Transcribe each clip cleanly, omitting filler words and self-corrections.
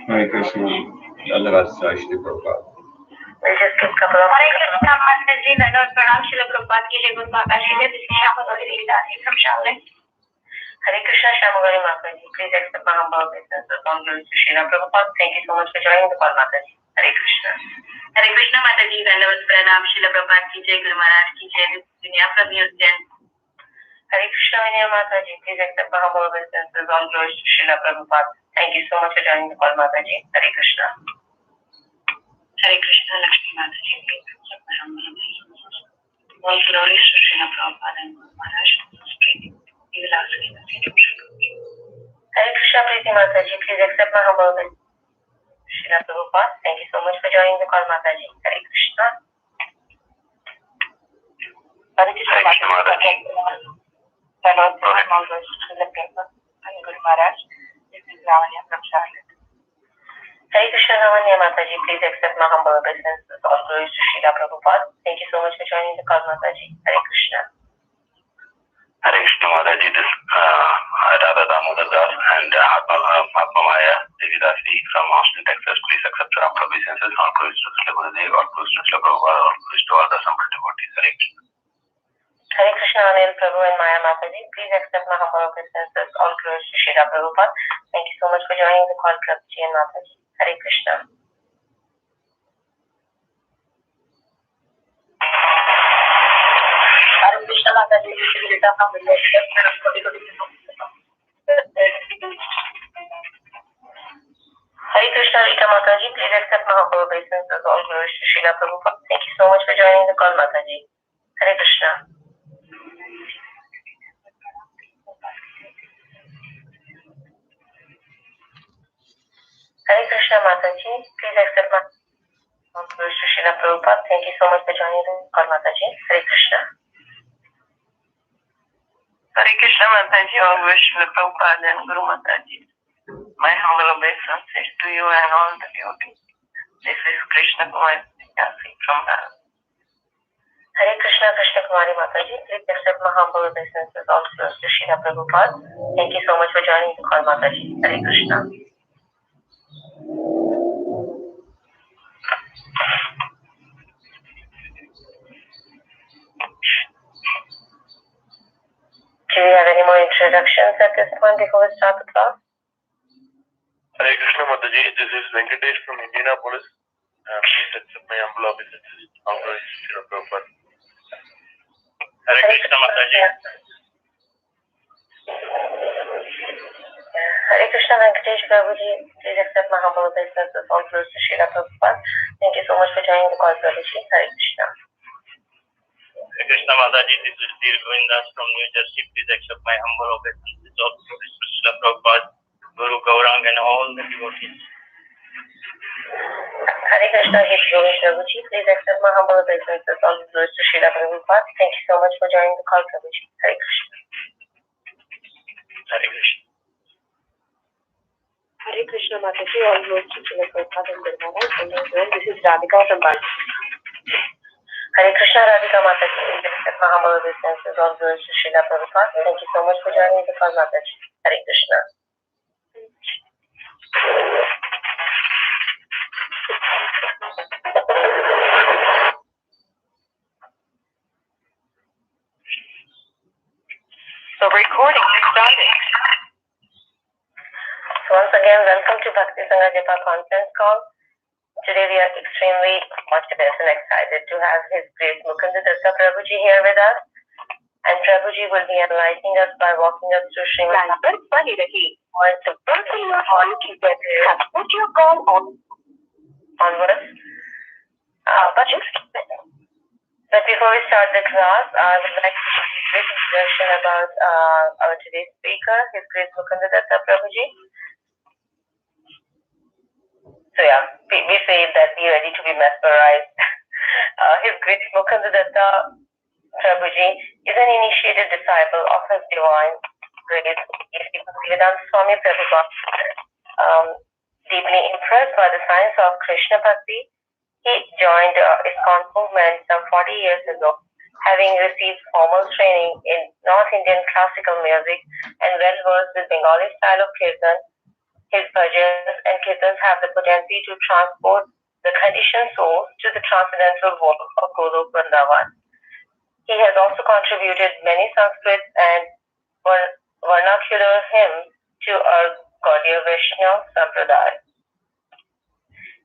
Hare Krishna. Dhanyavad Shri Prabhupada. Hare Krishna Mataji, Dhanyavad Pranam Shri Prabhupada ki Jai Guru Mata Shri Jai from Charlotte. Hare Krishna Shamagari Mataji, please accept my humble obeisances on Guru Shri Prabhupada. Thank you so much for joining the call, Mataji. Hare Krishna. Hare Krishna Mataji, Dhanyavad Pranam Shri Prabhupada ki Jai Guru Maharaj ki Jai Dunya from Ujjain. Hare Krishna Vinaya Mataji, please accept my humble obeisances on Guru Shri Prabhupada. Thank you so much for joining the call, Mataji. Hare Krishna. Hare Krishna Lakshmi Mataji, please accept my humble obeisances on Guru Shri Prabhupada and Guru Maharaj. You will ask me the same. Hare Krishna Preeti Mataji, please accept my humble obeisances. Srila Prabhupada, thank you so much for joining the call, Mataji. Hare Krishna. Hare Krishna Mataji. Dhanyavad Pranam Srila Prabhupada and Guru Maharaj. This is Lavanya from Charlotte. Hare Krishna Lavanya Mataji, please accept my humble obeisances. All glories to Srila Prabhupada. Thank you so much for joining the call, Mataji. Hare Krishna. Hare Krishna Mataji, this Radha Damodar Das and Mahatma Maya Devidasi from Austin, Texas. Please accept your humble obeisances. All glories to Srila Gurudev, all glories to Srila Prabhupada, all glories to all the assembled devotees. Hare Krishna. Hare Krishna Anil Prabhu and Maya Mataji, please accept my humble obeisances. All glories to Srila Prabhupada. Thank you so much for joining the call, Prabhuji and Mataji. Hare Krishna. Hare Krishna Mataji, this is Rita from Village. Hare Krishna Rita Mataji, please accept my humble obeisances. All glories to Srila Prabhupada. Thank you so much for joining the call, Mataji. Hare Krishna. Hare Krishna Mataji, please accept my humble glories to Srila Prabhupada. Thank you so much for joining the call, Mataji. Hare Krishna. Hare Krishna Mataji, all glories to Srila Prabhupada and Guru Mataji. My humble obeisances to you and all the devotees. This is Krishna Kumari from Bharat. Hare Krishna Krishna Kumari Mataji, please accept my humble obeisances. All glories to Srila Prabhupada. Thank you so much for joining the call, Mataji. Hare Krishna. Do we have any more introductions at this point before we start the class? Hare Krishna Mataji, this is Venkatesh from Indianapolis. Please accept my humble obeisances. All glory to Srila Prabhupada. Hare Krishna Mataji. Hare Krishna Venkatesh Prabhuji, please accept my humble obeisances. All glory to Srila Prabhupada. Thank you so much for joining the call, Prabhuji. Hare Krishna. Hare Krishna Mataji, this is Dhir Govindas from New Jersey. Please accept my humble obeisances. All glory to Srila Prabhupada, Guru Gaurang and all the devotees. Hare Krishna, Hare Prabhuji, please accept my humble obeisances. All glory to Srila Prabhupada. Thank you so much for joining the call, Prabhuji. Hare Krishna. Hare Krishna. Hare Krishna Mataji, all glory to Srila Prabhupada and Guru. This is Radhika from Bali. Hare Krishna, Radhika Mataji, please accept my humble obeisances. All glory to Srila Prabhupada. Thank you so much for joining the call, Mataji. Hare Krishna. The recording is starting. So once again, welcome to Bhakti Sangha Japa conference call. Today we are extremely fortunate and excited to have His Grace Mukunda Datta Prabhuji here with us. And Prabhuji will be enlightening us by walking us through Srimad Bani Rahi. The person you are on to get have put your call on. onwards. But before we start the class, I would like to give a brief introduction about our today's speaker, His Grace Mukunda Datta Prabhuji. So yeah, we say that be ready to be mesmerized. His Grace Mukunda Datta Prabhuji is an initiated disciple of His Divine Grace Bhaktivedanta Swami Prabhupada. Deeply impressed by the science of Krishna Bhakti, he joined ISKCON movement some 40 years ago, having received formal training in North Indian classical music and well versed with Bengali style of kirtan. His bhajans and kirtans have the potency to transport the conditioned souls to the transcendental world of Guru Vrindavan. He has also contributed many Sanskrit and vernacular hymns to our Gaudiya Vaishnava Sampradaya.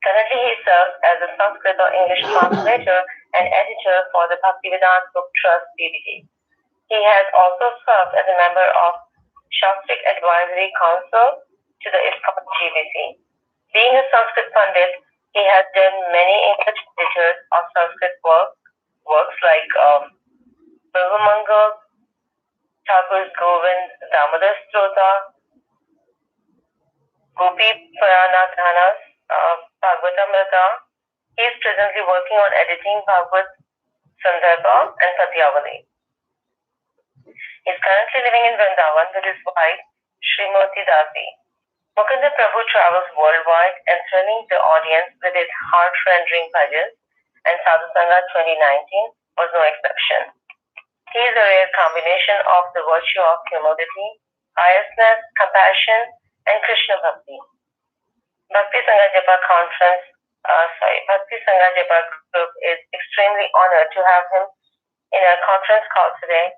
Currently, he serves as a Sanskrit or English translator and editor for the Bhaktivedanta Book Trust BBT. He has also served as a member of Shastric Advisory Council to the ISKCON GBC. Being a Sanskrit Pandit, he has done many English editors of Sanskrit works like Prabhumangal, Thakur's Govind Damodar Stota, Gopi Purana Dhanas, Bhagavatam. He is presently working on editing Bhagavad Sandarbha and Satyavali. He is currently living in Vrindavan with his wife, Srimati Dasi. Mukunda Prabhu travels worldwide, enthralling the audience with his heart-rending bhajans, and Sadhu Sangha 2019 was no exception. He is a rare combination of the virtue of humility, piousness, compassion, and Krishna Bhakti. Bhakti Sangha Japa group is extremely honored to have him in our conference call today.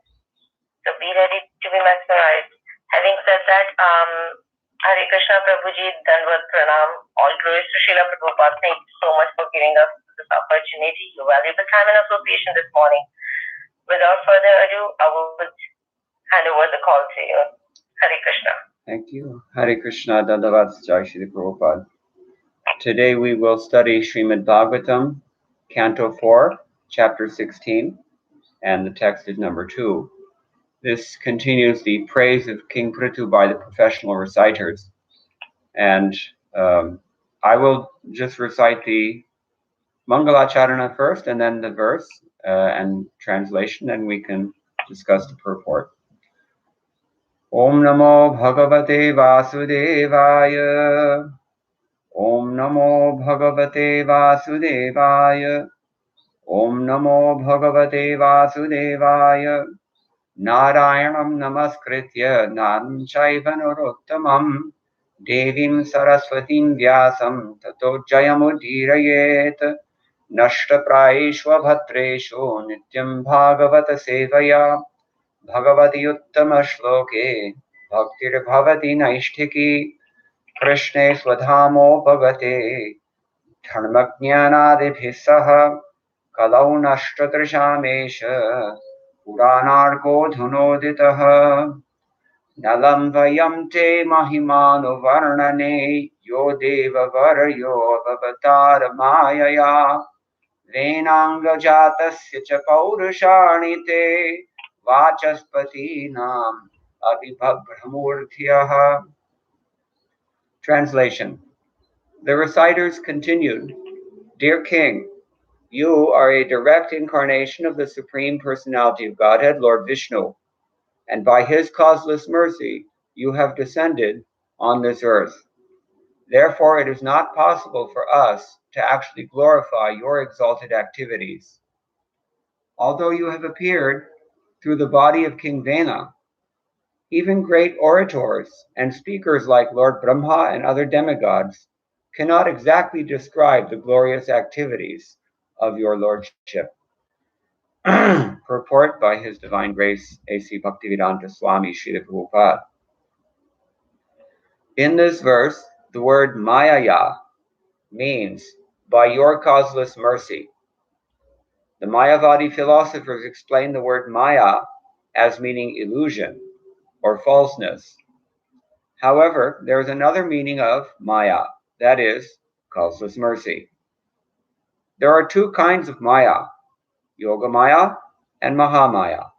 So be ready to be mesmerized. Having said that, Hare Krishna Prabhuji, Danvat Pranam, all glories to Srila Prabhupada. Thank you so much for giving us this opportunity to value the time and association this morning. Without further ado, I will hand over the call to you. Hare Krishna. Thank you. Hare Krishna, Dandavat Jai Shri Prabhupada. Today we will study Srimad Bhagavatam, Canto 4, Chapter 16, and the text is number 2. This continues the praise of King Prithu by the professional reciters. And I will just recite the Mangalacharana first and then the verse and translation, and we can discuss the purport. Om Namo Bhagavate Vasudevaya. Om Namo Bhagavate Vasudevaya. Om Namo Bhagavate Vasudevaya. Narayanam Namaskritya Naram Chaiva Narottamam Devim Saraswatim Vyasam Tato Jayamudirayet Nashta Praeshva Bhatresho Nityam Bhagavata Sevaya Bhagavati uttama shloke bhaktir bhavati naishtiki Krishne swadhamo bhavate dharmajnanadibhis saha kalau nashtatrashamesha puranarko dhunoditaha nalam vayam te mahimano varnane yo deva varyo avatar mayaya venanga jatasya cha paurashani te vachaspati abhibhabhamurthyah. Translation. The reciters continued, Dear King, you are a direct incarnation of the Supreme Personality of Godhead, Lord Vishnu, and by his causeless mercy, you have descended on this earth. Therefore, it is not possible for us to actually glorify your exalted activities. Although you have appeared through the body of King Vena, even great orators and speakers like Lord Brahma and other demigods cannot exactly describe the glorious activities of your lordship. Purport by His Divine Grace A.C. Bhaktivedanta Swami Srila Prabhupada. In this verse, the word Mayaya means by your causeless mercy. The Mayavadi philosophers explain the word Maya as meaning illusion or falseness. However, there is another meaning of Maya, that is, causeless mercy. There are two kinds of Maya, Yoga Maya and Mahamaya.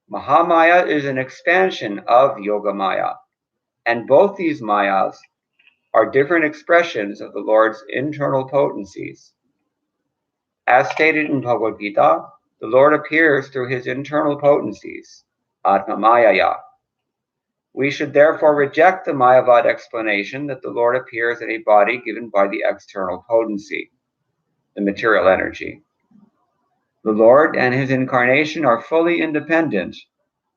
Mahamaya is an expansion of Yoga Maya, and both these Mayas are different expressions of the Lord's internal potencies. As stated in Bhagavad Gita, the Lord appears through his internal potencies, Atma Mayaya. We should therefore reject the Mayavad explanation that the Lord appears in a body given by the external potency, the material energy. The Lord and his incarnation are fully independent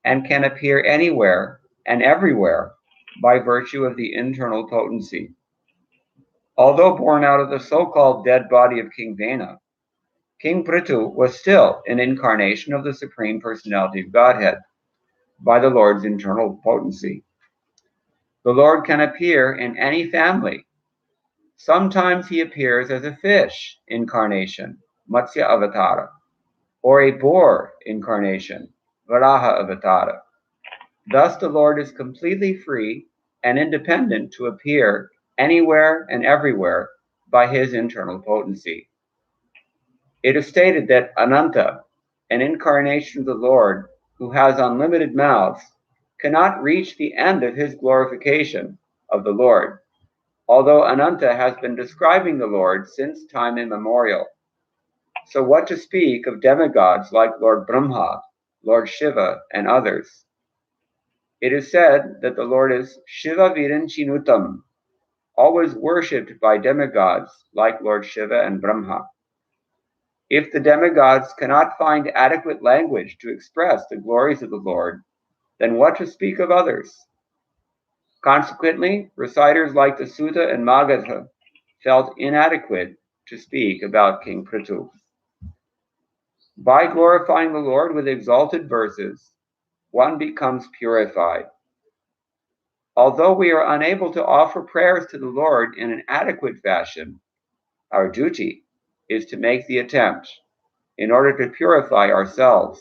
and can appear anywhere and everywhere by virtue of the internal potency. Although born out of the so-called dead body of King Vena, King Prithu was still an incarnation of the Supreme Personality of Godhead by the Lord's internal potency. The Lord can appear in any family. Sometimes he appears as a fish incarnation, Matsya Avatara, or a boar incarnation, Varaha Avatara. Thus the Lord is completely free and independent to appear anywhere and everywhere by his internal potency. It is stated that Ananta, an incarnation of the Lord who has unlimited mouths, cannot reach the end of his glorification of the Lord, although Ananta has been describing the Lord since time immemorial. So what to speak of demigods like Lord Brahma, Lord Shiva, and others? It is said that the Lord is Shiva Virinchinutam, always worshipped by demigods like Lord Shiva and Brahma. If the demigods cannot find adequate language to express the glories of the Lord, then what to speak of others? Consequently, reciters like the Sutta and Magadha felt inadequate to speak about King Prithu. By glorifying the Lord with exalted verses, one becomes purified. Although we are unable to offer prayers to the Lord in an adequate fashion, our duty is to make the attempt in order to purify ourselves.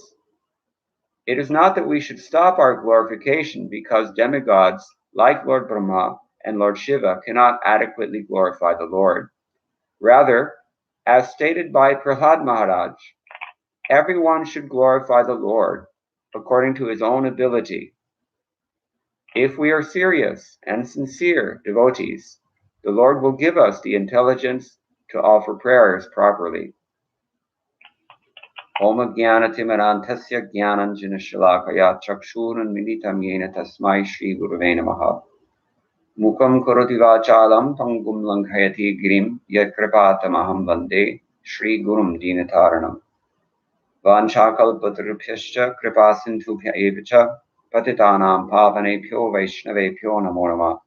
It is not that we should stop our glorification because demigods like Lord Brahma and Lord Shiva cannot adequately glorify the Lord. Rather, as stated by Prahlad Maharaj, everyone should glorify the Lord according to his own ability. If we are serious and sincere devotees, the Lord will give us the intelligence to offer prayers properly. Om Jnanatimarantasya Jnananjanashalakaya Chakshurunmilitam Yena Tasmai Shri Gurave Namaha. Mukam Karoti Vachalam Pangum Langhayati Girim Yatkripatamaham Vande Shri Gurum Dinataranam. Vanchakalpatarubhyascha Kripasindhubhya evacha Patitanam Pavanebhyo Vaishnavebhyo Namo Namah.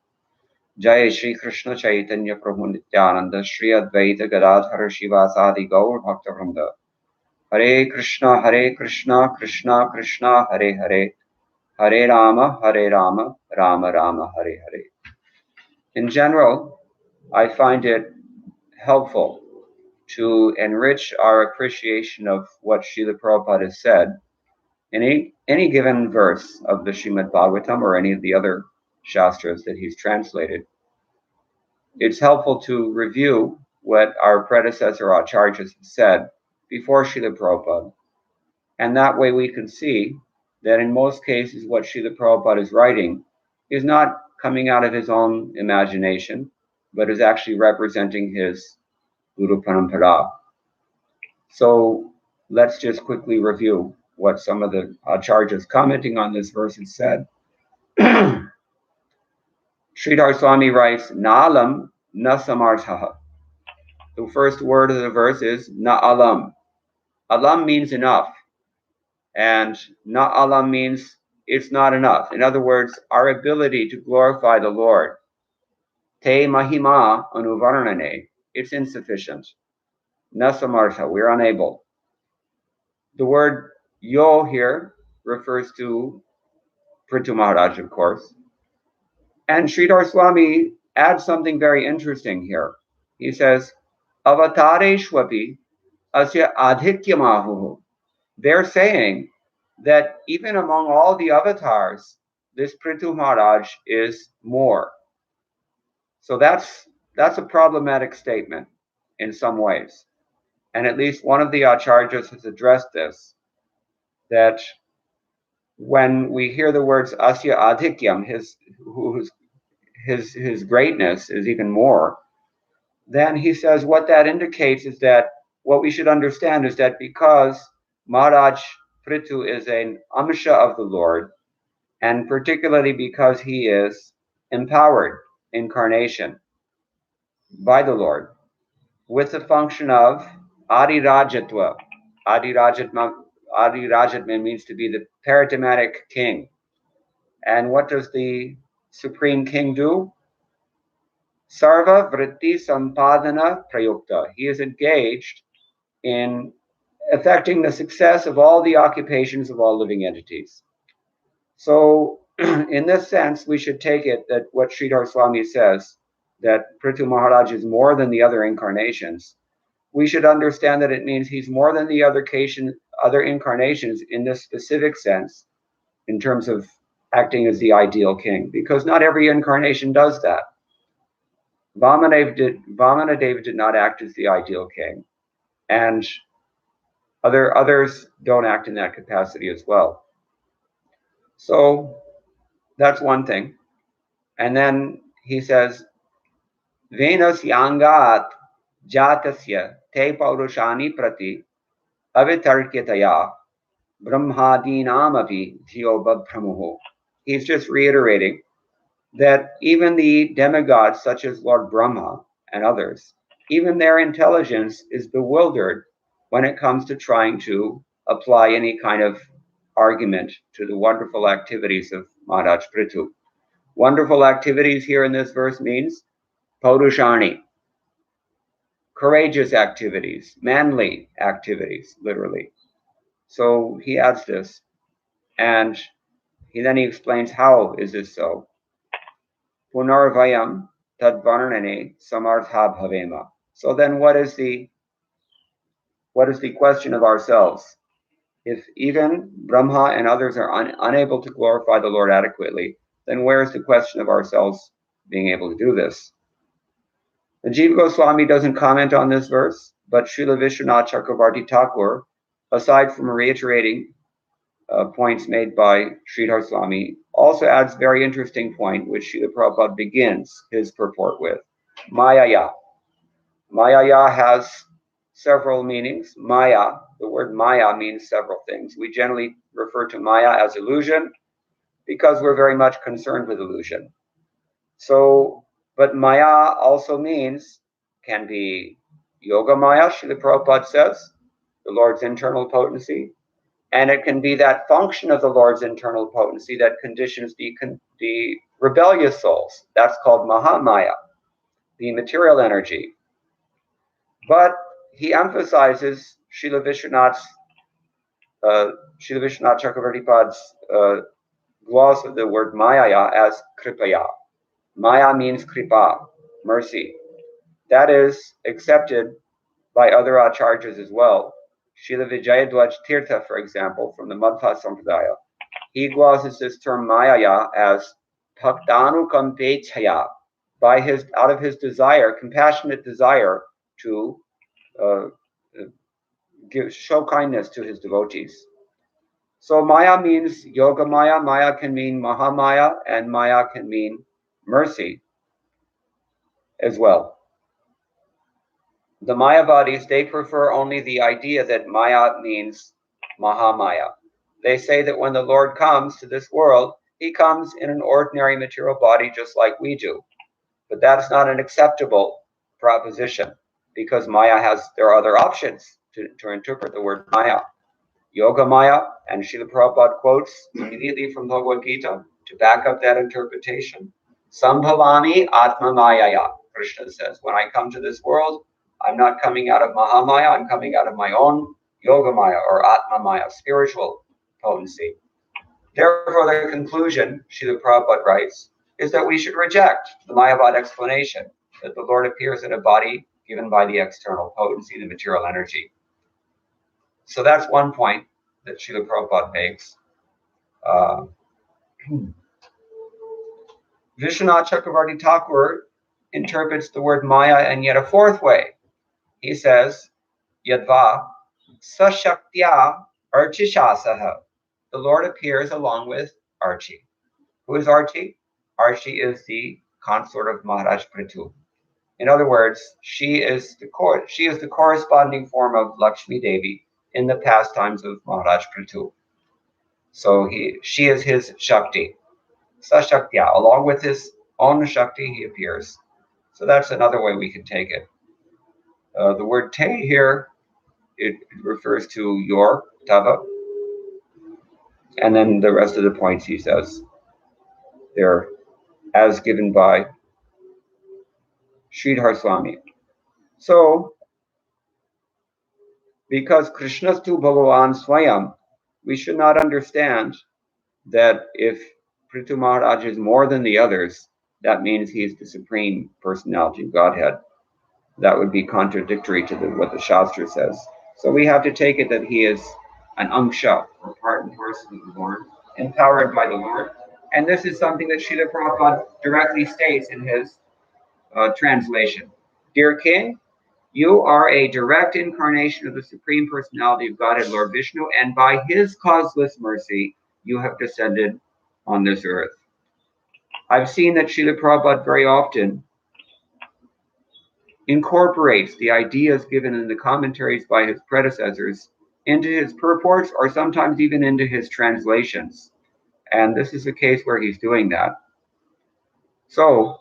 Jai Shri Krishna Chaitanya Prabhu Nityananda Shri Advaita Gadadhara Shivasadi Gaur Bhakta Vrinda. Hare Krishna, Krishna Krishna, Hare Hare, Hare Rama, Rama Rama, Hare Hare. In general, I find it helpful to enrich our appreciation of what Srila Prabhupada has said in any given verse of the Srimad Bhagavatam or any of the other Shastras that he's translated. It's helpful to review what our predecessor acharyas have said before Srila Prabhupada. And that way we can see that in most cases what Srila Prabhupada is writing is not coming out of his own imagination, but is actually representing his Guru Parampara. So let's just quickly review what some of the acharyas commenting on this verse have said. Sridhar Swami writes, Na'alam na samarthaha. The first word of the verse is Na'alam. Alam means enough. And Na'alam means it's not enough. In other words, our ability to glorify the Lord, Te Mahima Anuvarnane, it's insufficient. Na samartha, we're unable. The word yo here refers to Prithu Maharaj, of course. And Sridhar Swami adds something very interesting here. He says, Avatareshwapi asya adhityamahu. They're saying that even among all the avatars, this Prithu Maharaj is more. So that's a problematic statement in some ways. And at least one of the acharyas has addressed this, that when we hear the words asya adhikyam, his greatness is even more, then he says what that indicates is that what we should understand is that because Maharaj Prithu is an amsha of the Lord, and particularly because he is empowered incarnation by the Lord with the function of Adi Rajatva. Adi Rajatma means to be the paradigmatic king. And what does the Supreme King do? Sarva Vritti Sampadana Prayukta. He is engaged in affecting the success of all the occupations of all living entities. So, in this sense, we should take it that what Sridhar Swami says, that Prithu Maharaj is more than the other incarnations, we should understand that it means he's more than the other incarnations in this specific sense, in terms of acting as the ideal king, because not every incarnation does that. Vamanadeva did not act as the ideal king, and others don't act in that capacity as well. So that's one thing. And then he says, Venus yangat jatasya te paurushani prati avitarkyataya brahmadinamapi dhiyobabhramuho. He's just reiterating that even the demigods such as Lord Brahma and others, even their intelligence is bewildered when it comes to trying to apply any kind of argument to the wonderful activities of Maharaj Prithu. Wonderful activities here in this verse means Paurushani, courageous activities, manly activities, literally. So he adds this, and then he explains how is this so. Punarvayam tadvarnane samartha bhavema. So then what is the question of ourselves? If even Brahma and others are unable to glorify the Lord adequately, then where is the question of ourselves being able to do this? The Jiva Goswami doesn't comment on this verse, but Srila Vishwanath Chakravarti Thakur, aside from reiterating points made by Sridhar Swami, also adds very interesting point, which Srila Prabhupada begins his purport with. Mayaya. Mayaya has several meanings. Maya, the word Maya means several things. We generally refer to Maya as illusion because we're very much concerned with illusion. So, but Maya also can be Yoga Maya, Srila Prabhupada says, the Lord's internal potency. And it can be that function of the Lord's internal potency that conditions the rebellious souls. That's called Mahamaya, the material energy. But he emphasizes Srila Vishwanath's Srila Vishwanath Chakravarti Pad's gloss of the word Mayaya as Kripaya. Maya means Kripa, mercy. That is accepted by other acharyas as well. Srila Vijayadwaj Tirtha, for example, from the Madhva Sampradaya, he glosses this term Mayaya as Bhaktanu Kampechaya, out of his desire, compassionate desire to show kindness to his devotees. So Maya means Yoga Maya, Maya can mean Mahamaya, and Maya can mean mercy as well. The Mayavadis, they prefer only the idea that Maya means Mahamaya. They say that when the Lord comes to this world, he comes in an ordinary material body just like we do. But that's not an acceptable proposition because there are other options to interpret the word Maya. Yoga Maya, and Srila Prabhupada quotes immediately from Bhagavad Gita to back up that interpretation. Sambhavami Atma Mayaya, Krishna says, when I come to this world, I'm not coming out of Mahamaya, I'm coming out of my own Yoga Maya or Atma Maya, spiritual potency. Therefore, the conclusion, Srila Prabhupada writes, is that we should reject the Mayavad explanation that the Lord appears in a body given by the external potency, the material energy. So that's one point that Srila Prabhupada makes. Vishwanath Chakravarti Thakur interprets the word Maya in yet a fourth way. He says, Yadva Sashaktya Archishasaha. The Lord appears along with Archi. Who is Archi? Archi is the consort of Maharaj Prithu. In other words, she is the corresponding form of Lakshmi Devi in the pastimes of Maharaj Prithu. So she is his Shakti. Sashaktya, along with his own Shakti, he appears. So that's another way we can take it. The word te here, it refers to your, tava. And then the rest of the points he says, they're as given by Sridhar Swami. So, because Krishna's tu Bhagavan Swayam, we should not understand that if Prithu Maharaj is more than the others, that means he's the supreme personality of Godhead. That would be contradictory to what the Shastra says. So we have to take it that he is an Amsha, or part and parcel of the Lord, empowered by the Lord. And this is something that Srila Prabhupada directly states in his translation. Dear King, you are a direct incarnation of the Supreme Personality of Godhead, Lord Vishnu, and by his causeless mercy, you have descended on this earth. I've seen that Srila Prabhupada very often incorporates the ideas given in the commentaries by his predecessors into his purports or sometimes even into his translations. And this is a case where he's doing that. So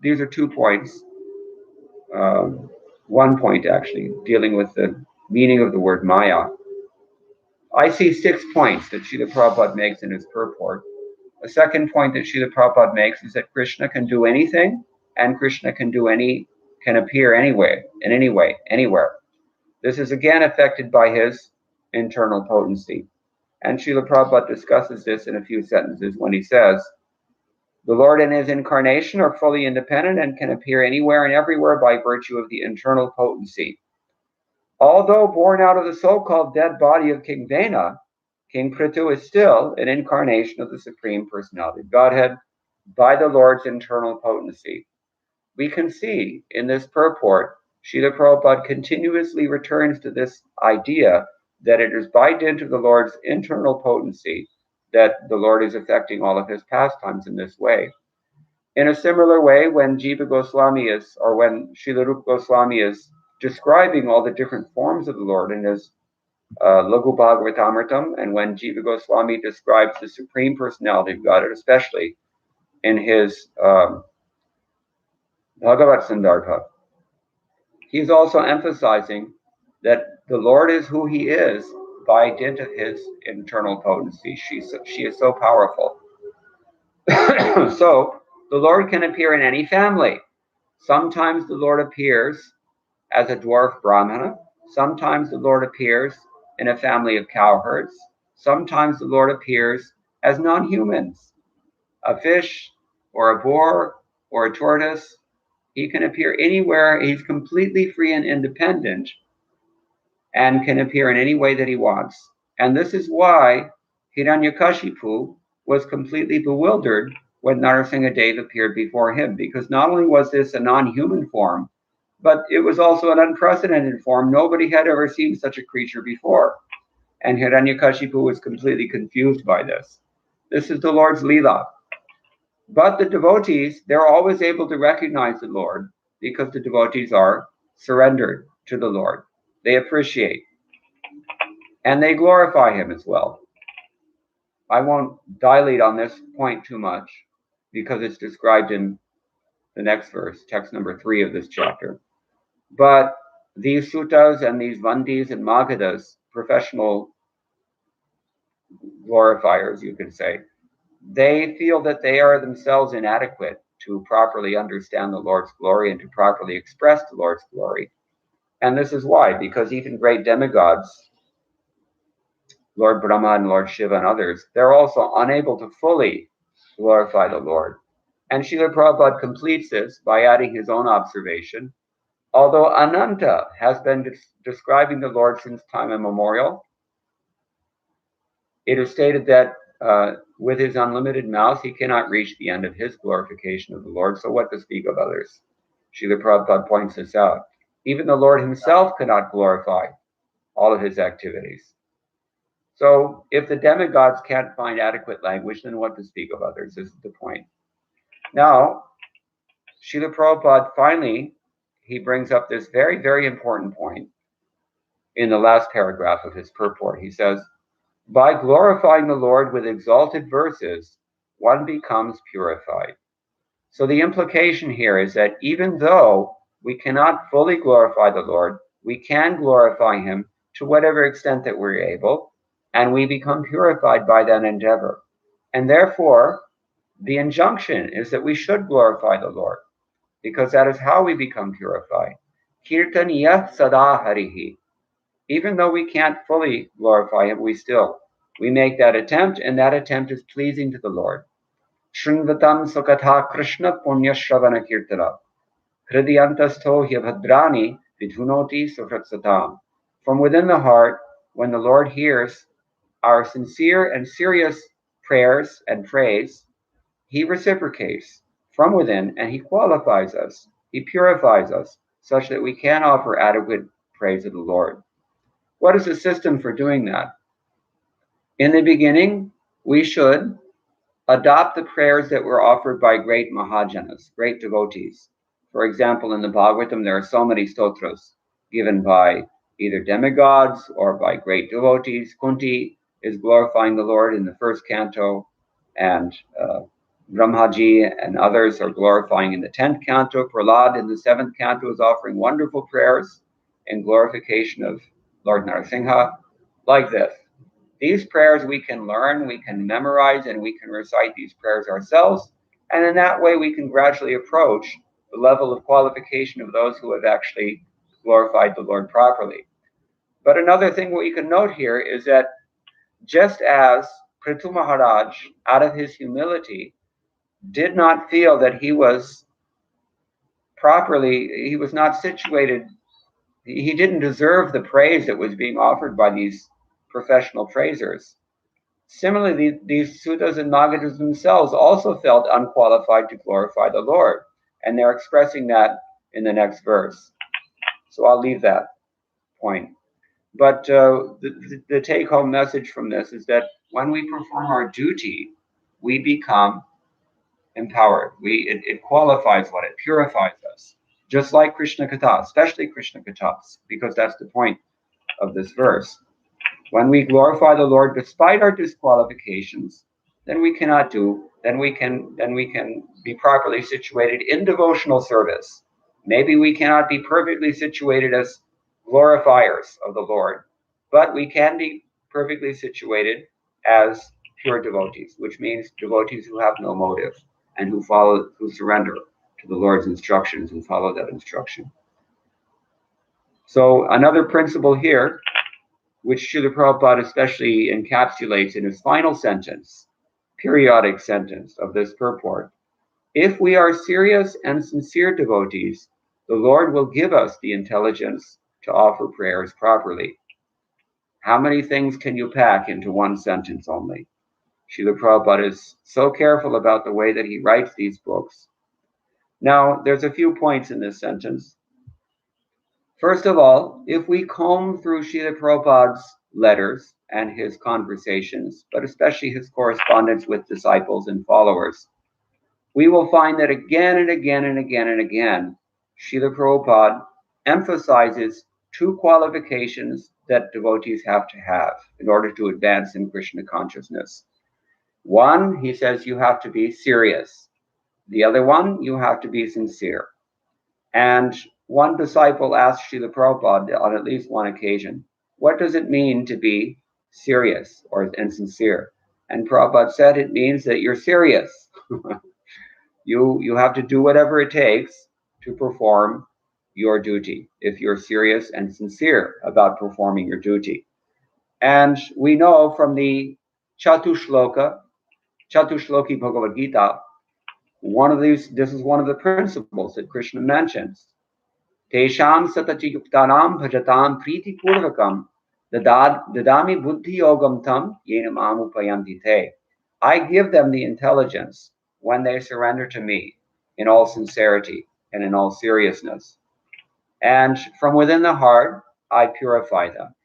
these are 2 points. 1 point actually, dealing with the meaning of the word Maya. I see 6 points that Srila Prabhupada makes in his purport. A second point that Srila Prabhupada makes is that Krishna can do anything, and Krishna can appear anywhere, in any way, anywhere. This is again affected by his internal potency. And Srila Prabhupada discusses this in a few sentences when he says, the Lord in his incarnation are fully independent and can appear anywhere and everywhere by virtue of the internal potency. Although born out of the so-called dead body of King Vena, King Prithu is still an incarnation of the Supreme Personality of Godhead by the Lord's internal potency. We can see in this purport, Srila Prabhupada continuously returns to this idea that it is by dint of the Lord's internal potency that the Lord is affecting all of his pastimes in this way. In a similar way, when Jiva Goswami when Srila Rupa Goswami is describing all the different forms of the Lord in his Lagu Bhagavatamritam, and when Jiva Goswami describes the Supreme Personality of Godhead, especially in his Bhagavat Sandarbha, he's also emphasizing that the Lord is who he is by dint of his internal potency. She is so powerful. So the Lord can appear in any family. Sometimes the Lord appears as a dwarf Brahmana. Sometimes the Lord appears in a family of cowherds. Sometimes the Lord appears as non-humans, a fish or a boar or a tortoise. He can appear anywhere. He's completely free and independent and can appear in any way that he wants. And this is why Hiranyakashipu was completely bewildered when Narasimhadev appeared before him, because not only was this a non-human form, but it was also an unprecedented form. Nobody had ever seen such a creature before. And Hiranyakashipu was completely confused by this. This is the Lord's Leela. But the devotees, they're always able to recognize the Lord because the devotees are surrendered to the Lord. They appreciate and they glorify him as well. I won't dilate on this point too much because it's described in the next verse, text number 3 of this chapter. But these suttas and these vandis and magadas, professional glorifiers, you could say, they feel that they are themselves inadequate to properly understand the Lord's glory and to properly express the Lord's glory. And this is why, because even great demigods, Lord Brahma and Lord Shiva and others, they're also unable to fully glorify the Lord. And Srila Prabhupada completes this by adding his own observation. Although Ananta has been describing the Lord since time immemorial, it is stated that with his unlimited mouth, he cannot reach the end of his glorification of the Lord, so what to speak of others? Srila Prabhupada points this out. Even the Lord himself cannot glorify all of his activities. So if the demigods can't find adequate language, then what to speak of others? This is the point. Now, Srila Prabhupada finally, he brings up this very, very important point in the last paragraph of his purport. He says, by glorifying the Lord with exalted verses, one becomes purified. So the implication here is that even though we cannot fully glorify the Lord, we can glorify him to whatever extent that we're able, and we become purified by that endeavor. And therefore, the injunction is that we should glorify the Lord, because that is how we become purified. Kirtaniyah sada harihi. Even though we can't fully glorify him, we make that attempt, and that attempt is pleasing to the Lord. Shrinvatam sukatha Krishna punya shravana kirtana. Hridayantasto hyabhadrani vidhunoti sukratsatam. From within the heart, when the Lord hears our sincere and serious prayers and praise, he reciprocates from within and he qualifies us. He purifies us such that we can offer adequate praise of the Lord. What is the system for doing that? In the beginning, we should adopt the prayers that were offered by great Mahajanas, great devotees. For example, in the Bhagavatam, there are so many stotras given by either demigods or by great devotees. Kunti is glorifying the Lord in the first canto, and Brahmaji and others are glorifying in the 10th canto. Prahlad in the 7th canto is offering wonderful prayers in glorification of Lord Narasimha, like this. These prayers we can learn, we can memorize, and we can recite these prayers ourselves. And in that way, we can gradually approach the level of qualification of those who have actually glorified the Lord properly. But another thing we can note here is that just as Prithu Maharaj, out of his humility, did not feel that he was not situated, he didn't deserve the praise that was being offered by these professional praisers. Similarly, these suttas and magadas themselves also felt unqualified to glorify the Lord, and they're expressing that in the next verse. So I'll leave that point. But the take-home message from this is that when we perform our duty, we become empowered. It qualifies what? It purifies us. Just like Krishna Katha, especially Krishna Kathas, because that's the point of this verse. When we glorify the Lord despite our disqualifications, then we can be properly situated in devotional service. Maybe we cannot be perfectly situated as glorifiers of the Lord, but we can be perfectly situated as pure devotees, which means devotees who have no motive and who surrender to the Lord's instructions and follow that instruction. So another principle here which Srila Prabhupada especially encapsulates in his final sentence, periodic sentence of this purport. If we are serious and sincere devotees, the Lord will give us the intelligence to offer prayers properly. How many things can you pack into one sentence only? Srila Prabhupada is so careful about the way that he writes these books. Now, there's a few points in this sentence. First of all, if we comb through Srila Prabhupada's letters and his conversations, but especially his correspondence with disciples and followers, we will find that again and again and again and again, Srila Prabhupada emphasizes two qualifications that devotees have to have in order to advance in Krishna consciousness. One, he says, you have to be serious. The other one, you have to be sincere. And one disciple asked Srila Prabhupada on at least one occasion, what does it mean to be serious and sincere? And Prabhupada said, it means that you're serious. You have to do whatever it takes to perform your duty if you're serious and sincere about performing your duty. And we know from the Chatushloki Bhagavad Gita, this is one of the principles that Krishna mentions. Tesham satati yuktanam bhajatam priti purvakam dadami buddhi yogam tam yena mam upayanti te. I give them the intelligence when they surrender to me in all sincerity and in all seriousness. And from within the heart, I purify them.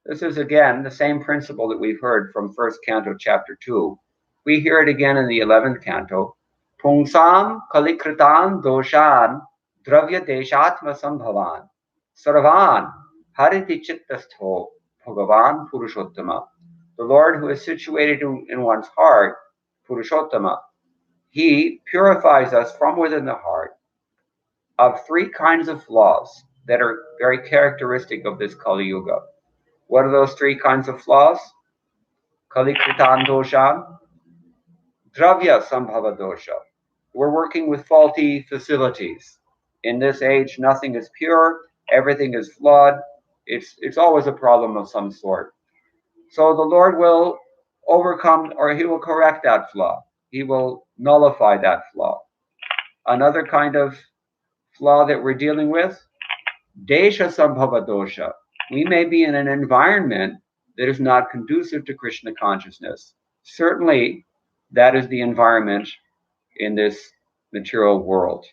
This is again the same principle that we've heard from 1st Canto, Chapter 2. We hear it again in the 11th Canto. Pungsam kalikritan doshan dravya deshatma sambhavan sarvan hariti chittastho bhagavan purushottama. The Lord who is situated in one's heart, Purushottama, he purifies us from within the heart of three kinds of flaws that are very characteristic of this Kali Yuga. What are those three kinds of flaws? Kalikritan dosha, dravya sambhava dosha. We're working with faulty facilities. In this age, nothing is pure, everything is flawed. It's always a problem of some sort. So the Lord will overcome, or he will correct that flaw. He will nullify that flaw. Another kind of flaw that we're dealing with, desha sambhava dosha. We may be in an environment that is not conducive to Krishna consciousness. Certainly, that is the environment in this material world.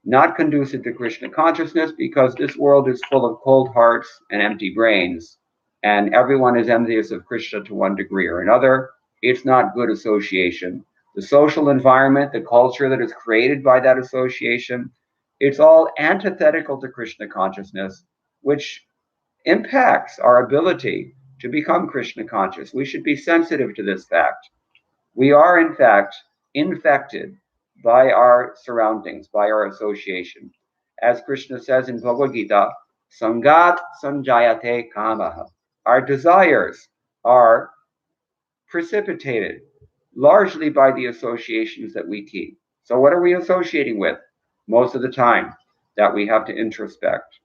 Not conducive to Krishna consciousness because this world is full of cold hearts and empty brains, and everyone is envious of Krishna to one degree or another. It's not good association. The social environment, the culture that is created by that association, it's all antithetical to Krishna consciousness, which impacts our ability to become Krishna conscious. We should be sensitive to this fact. We are, in fact, infected by our surroundings, by our association. As Krishna says in Bhagavad Gita, Sangat sanjayate kamaha. Our desires are precipitated largely by the associations that we keep. So what are we associating with? Most of the time that we have to introspect.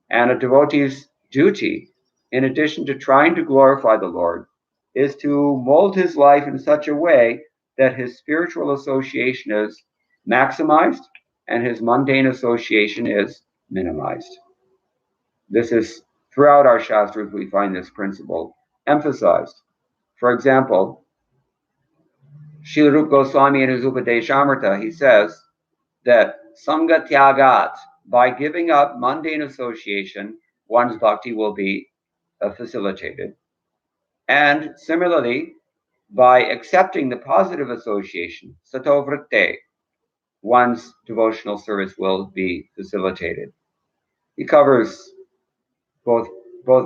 And a devotee's duty, in addition to trying to glorify the Lord, is to mold his life in such a way that his spiritual association is maximized and his mundane association is minimized. This is, throughout our Shastras, we find this principle emphasized. For example, Srila Rupa Goswami in his Upadeshamrita, he says that Sangha Tyagat, by giving up mundane association, one's bhakti will be facilitated. And similarly, by accepting the positive association, sato vritte, one's devotional service will be facilitated. He covers both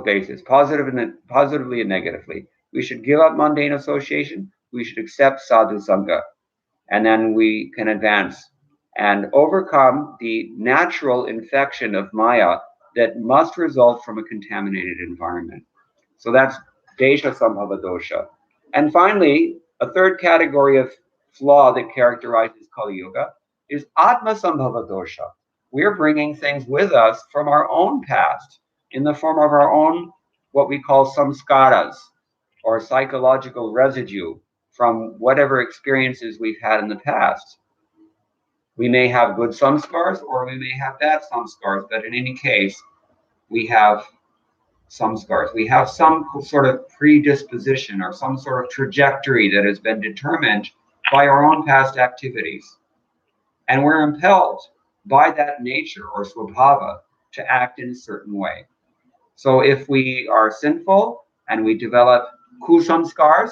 bases, positively and negatively. We should give up mundane association. We should accept sadhu sangha, and then we can advance and overcome the natural infection of Maya that must result from a contaminated environment. So that's desha sambhava dosha. And finally, a third category of flaw that characterizes Kali Yuga is atma sambhava dosha. We're bringing things with us from our own past in the form of our own what we call samskaras, or psychological residue from whatever experiences we've had in the past. We may have good samskars or we may have bad samskars, but in any case, we have samskars. We have some sort of predisposition or some sort of trajectory that has been determined by our own past activities. And we're impelled by that nature or swabhava to act in a certain way. So if we are sinful and we develop kusamskars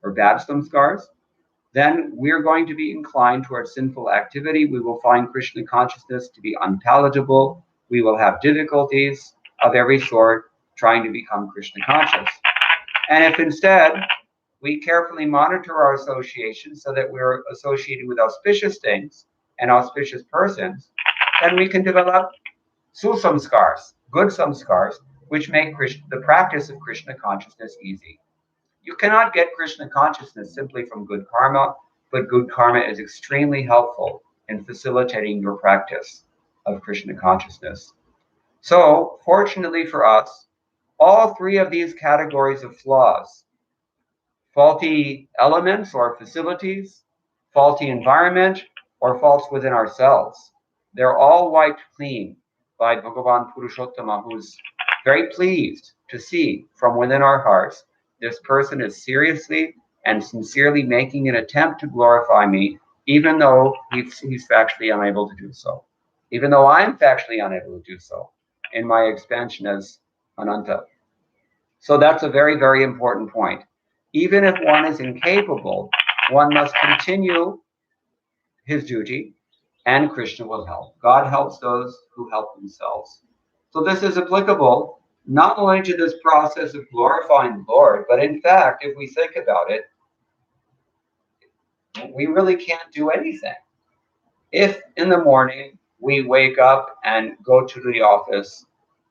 or bad samskars, then we're going to be inclined towards sinful activity. We will find Krishna consciousness to be unpalatable. We will have difficulties of every sort trying to become Krishna conscious. And if instead we carefully monitor our association so that we're associated with auspicious things and auspicious persons, then we can develop susamskars, good samskars, which make the practice of Krishna consciousness easy. You cannot get Krishna consciousness simply from good karma, but good karma is extremely helpful in facilitating your practice of Krishna consciousness. So, fortunately for us, all three of these categories of flaws, faulty elements or facilities, faulty environment, or faults within ourselves, they're all wiped clean by Bhagavan Purushottama, who's very pleased to see from within our hearts this person is seriously and sincerely making an attempt to glorify me, even though he's factually unable to do so, even though I'm factually unable to do so in my expansion as Ananta. So that's a very, very important point. Even if one is incapable, one must continue his duty, and Krishna will help. God helps those who help themselves. So this is applicable not only to this process of glorifying the Lord, but in fact, if we think about it, we really can't do anything. If in the morning we wake up and go to the office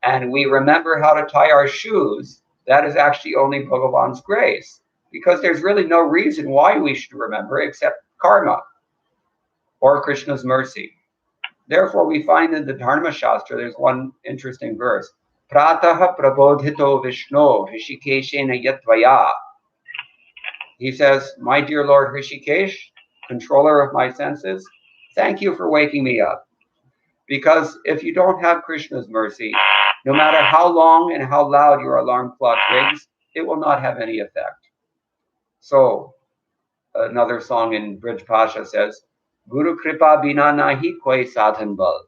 and we remember how to tie our shoes, that is actually only Bhagavan's grace, because there's really no reason why we should remember except karma or Krishna's mercy. Therefore, we find in the Dharma Shastra, there's one interesting verse. Prataha prabodhito Vishno Hrishikeshena yatvaya. He says, my dear Lord Hrishikesh, controller of my senses, thank you for waking me up. Because if you don't have Krishna's mercy, no matter how long and how loud your alarm clock rings, it will not have any effect. So, another song in Brij Pasha says, Guru Kripa Bina Nahi Koi Sadhan Bal.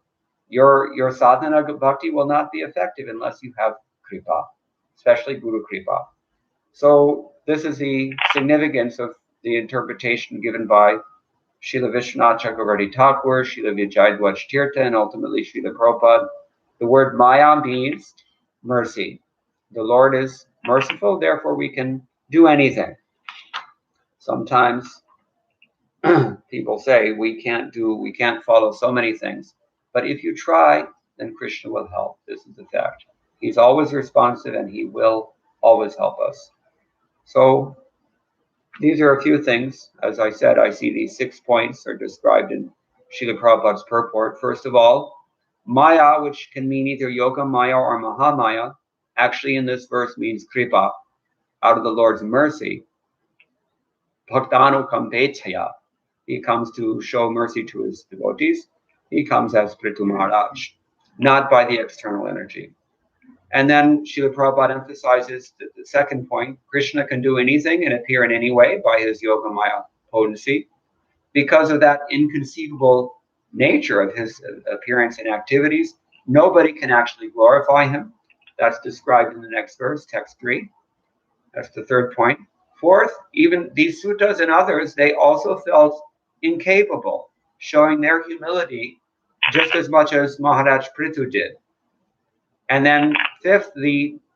Your sadhana bhakti will not be effective unless you have Kripa, especially Guru Kripa. So this is the significance of the interpretation given by Srila Vishwanath Chakravarti Thakur, Srila Vijayadwaj Tirtha, and ultimately Srila Prabhupada. The word Maya means mercy. The Lord is merciful, therefore we can do anything. Sometimes people say we can't follow so many things. But if you try, then Krishna will help. This is the fact. He's always responsive and he will always help us. So these are a few things. As I said, I see these 6 points are described in Srila Prabhupada's purport. First of all, Maya, which can mean either Yoga Maya or Mahamaya, actually in this verse means Kripa, out of the Lord's mercy. Bhaktanu Kampechaya. He comes to show mercy to his devotees. He comes as Prithu Maharaj, not by the external energy. And then Srila Prabhupada emphasizes the second point, Krishna can do anything and appear in any way by his Yoga Maya potency. Because of that inconceivable nature of his appearance and activities, nobody can actually glorify him. That's described in the next verse, text 3. That's the third point. Fourth, even these suttas and others, they also felt incapable, showing their humility just as much as Maharaj Prithu did. And then fifth,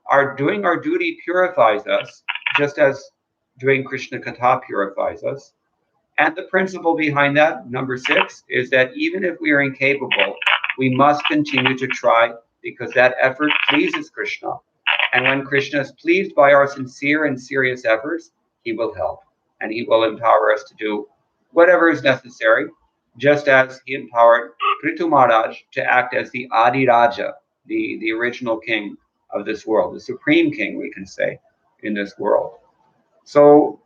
our doing our duty purifies us, just as doing Krishna Katha purifies us. And the principle behind that, number 6, is that even if we are incapable, we must continue to try, because that effort pleases Krishna. And when Krishna is pleased by our sincere and serious efforts, he will help. And he will empower us to do whatever is necessary, just as he empowered Prithu Maharaj to act as the Adi Raja, the original king of this world, the supreme king, we can say, in this world. So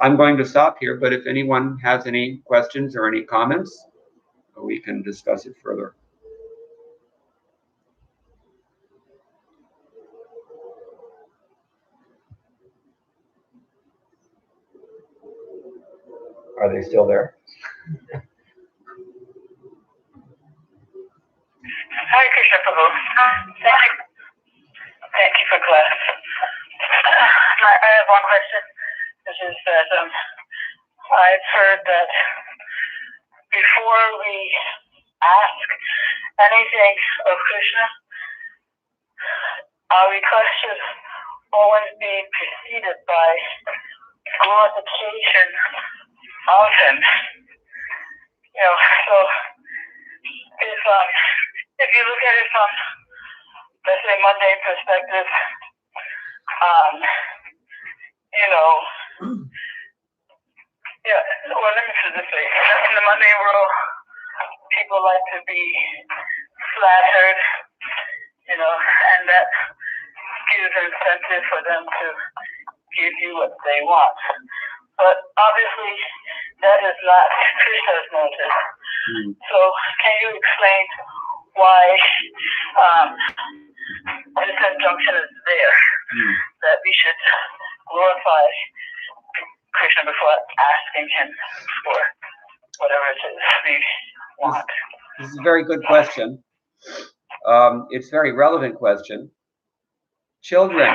I'm going to stop here, but if anyone has any questions or any comments, we can discuss it further. Are they still there? Hare Krishna Prabhu. Thank you for class. I have one question, which is that I've heard that before we ask anything of Krishna, our request should always be preceded by glorification of him. So if you look at it from, let's say, mundane perspective, well, let me put it this way. In the mundane world, people like to be flattered, and that gives incentive for them to give you what they want. But obviously, that is not Krishna's motive. So can you explain why this injunction is there, that we should glorify Krishna before asking him for whatever it is we want? This is a very good question. It's a very relevant question. Children,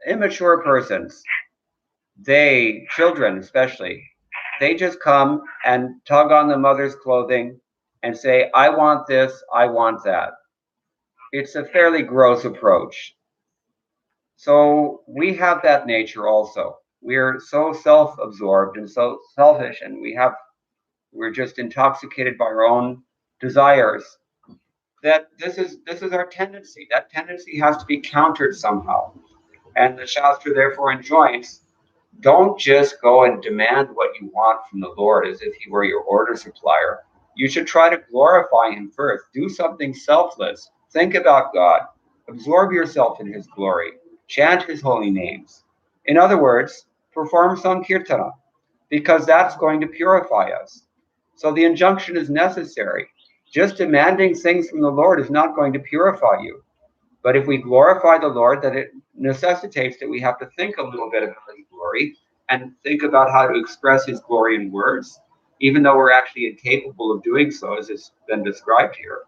immature persons, children especially, they just come and tug on the mother's clothing and say, I want this, I want that. It's a fairly gross approach. So we have that nature also. We're so self-absorbed and so selfish, and we're just intoxicated by our own desires, that this is our tendency. That tendency has to be countered somehow. And the Shastra therefore enjoins, don't just go and demand what you want from the Lord as if he were your order supplier. You should try to glorify him first. Do something selfless. Think about God. Absorb yourself in his glory. Chant his holy names. In other words, perform sankirtana, because that's going to purify us. So the injunction is necessary. Just demanding things from the Lord is not going to purify you. But if we glorify the Lord, that it necessitates that we have to think a little bit about his glory and think about how to express his glory in words, even though we're actually incapable of doing so, as it's been described here.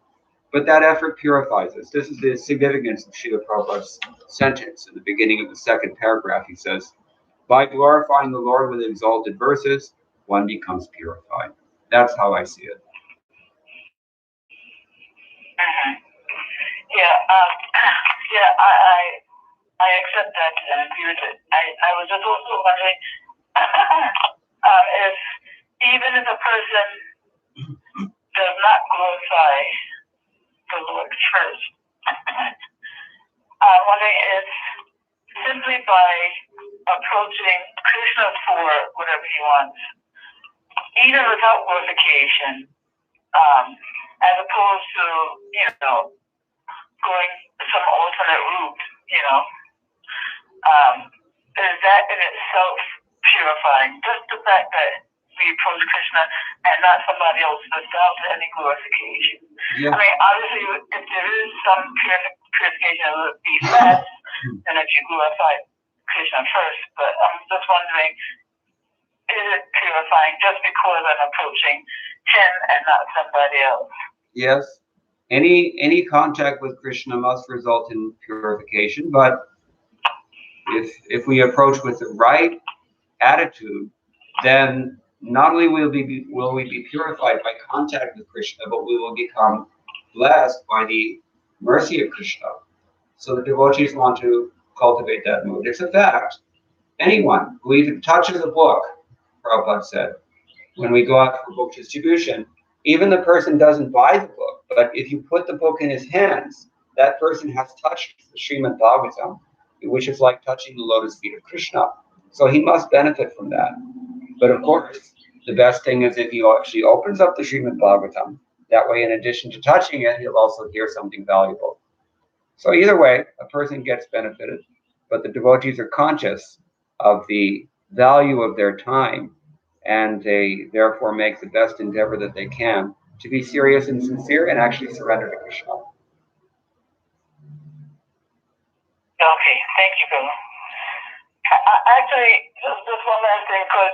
But that effort purifies us. This is the significance of Srila Prabhupada's sentence in the beginning of the second paragraph. He says, by glorifying the Lord with exalted verses, one becomes purified. That's how I see it. I accept that and agree with it. I was just also wondering if even if a person does not glorify the Lord first, I'm wondering if simply by approaching Krishna for whatever he wants, even without glorification, as opposed to, going some alternate route, is that in itself purifying? Just the fact that we approach Krishna and not somebody else without any glorification. Yeah. I mean, obviously, if there is some purification, it would be less than if you glorify Krishna first. But I'm just wondering, is it purifying just because I'm approaching him and not somebody else? Yes. Any contact with Krishna must result in purification, but if we approach with the right attitude, then not only will we be purified by contact with Krishna, but we will become blessed by the mercy of Krishna. So the devotees want to cultivate that mood. It's a fact. Anyone who even touches a book, Prabhupada said, when we go out for book distribution, even the person doesn't buy the book, but if you put the book in his hands, that person has touched the SMD Bhagavatam, which is like touching the lotus feet of Krishna. So he must benefit from that. But of course, the best thing is if he actually opens up the SMD Bhagavatam. That way, in addition to touching it, he'll also hear something valuable. So either way, a person gets benefited, but the devotees are conscious of the value of their time, and they therefore make the best endeavor that they can to be serious and sincere and actually surrender to Krishna. Okay, thank you, Bill. Actually, just one last thing, because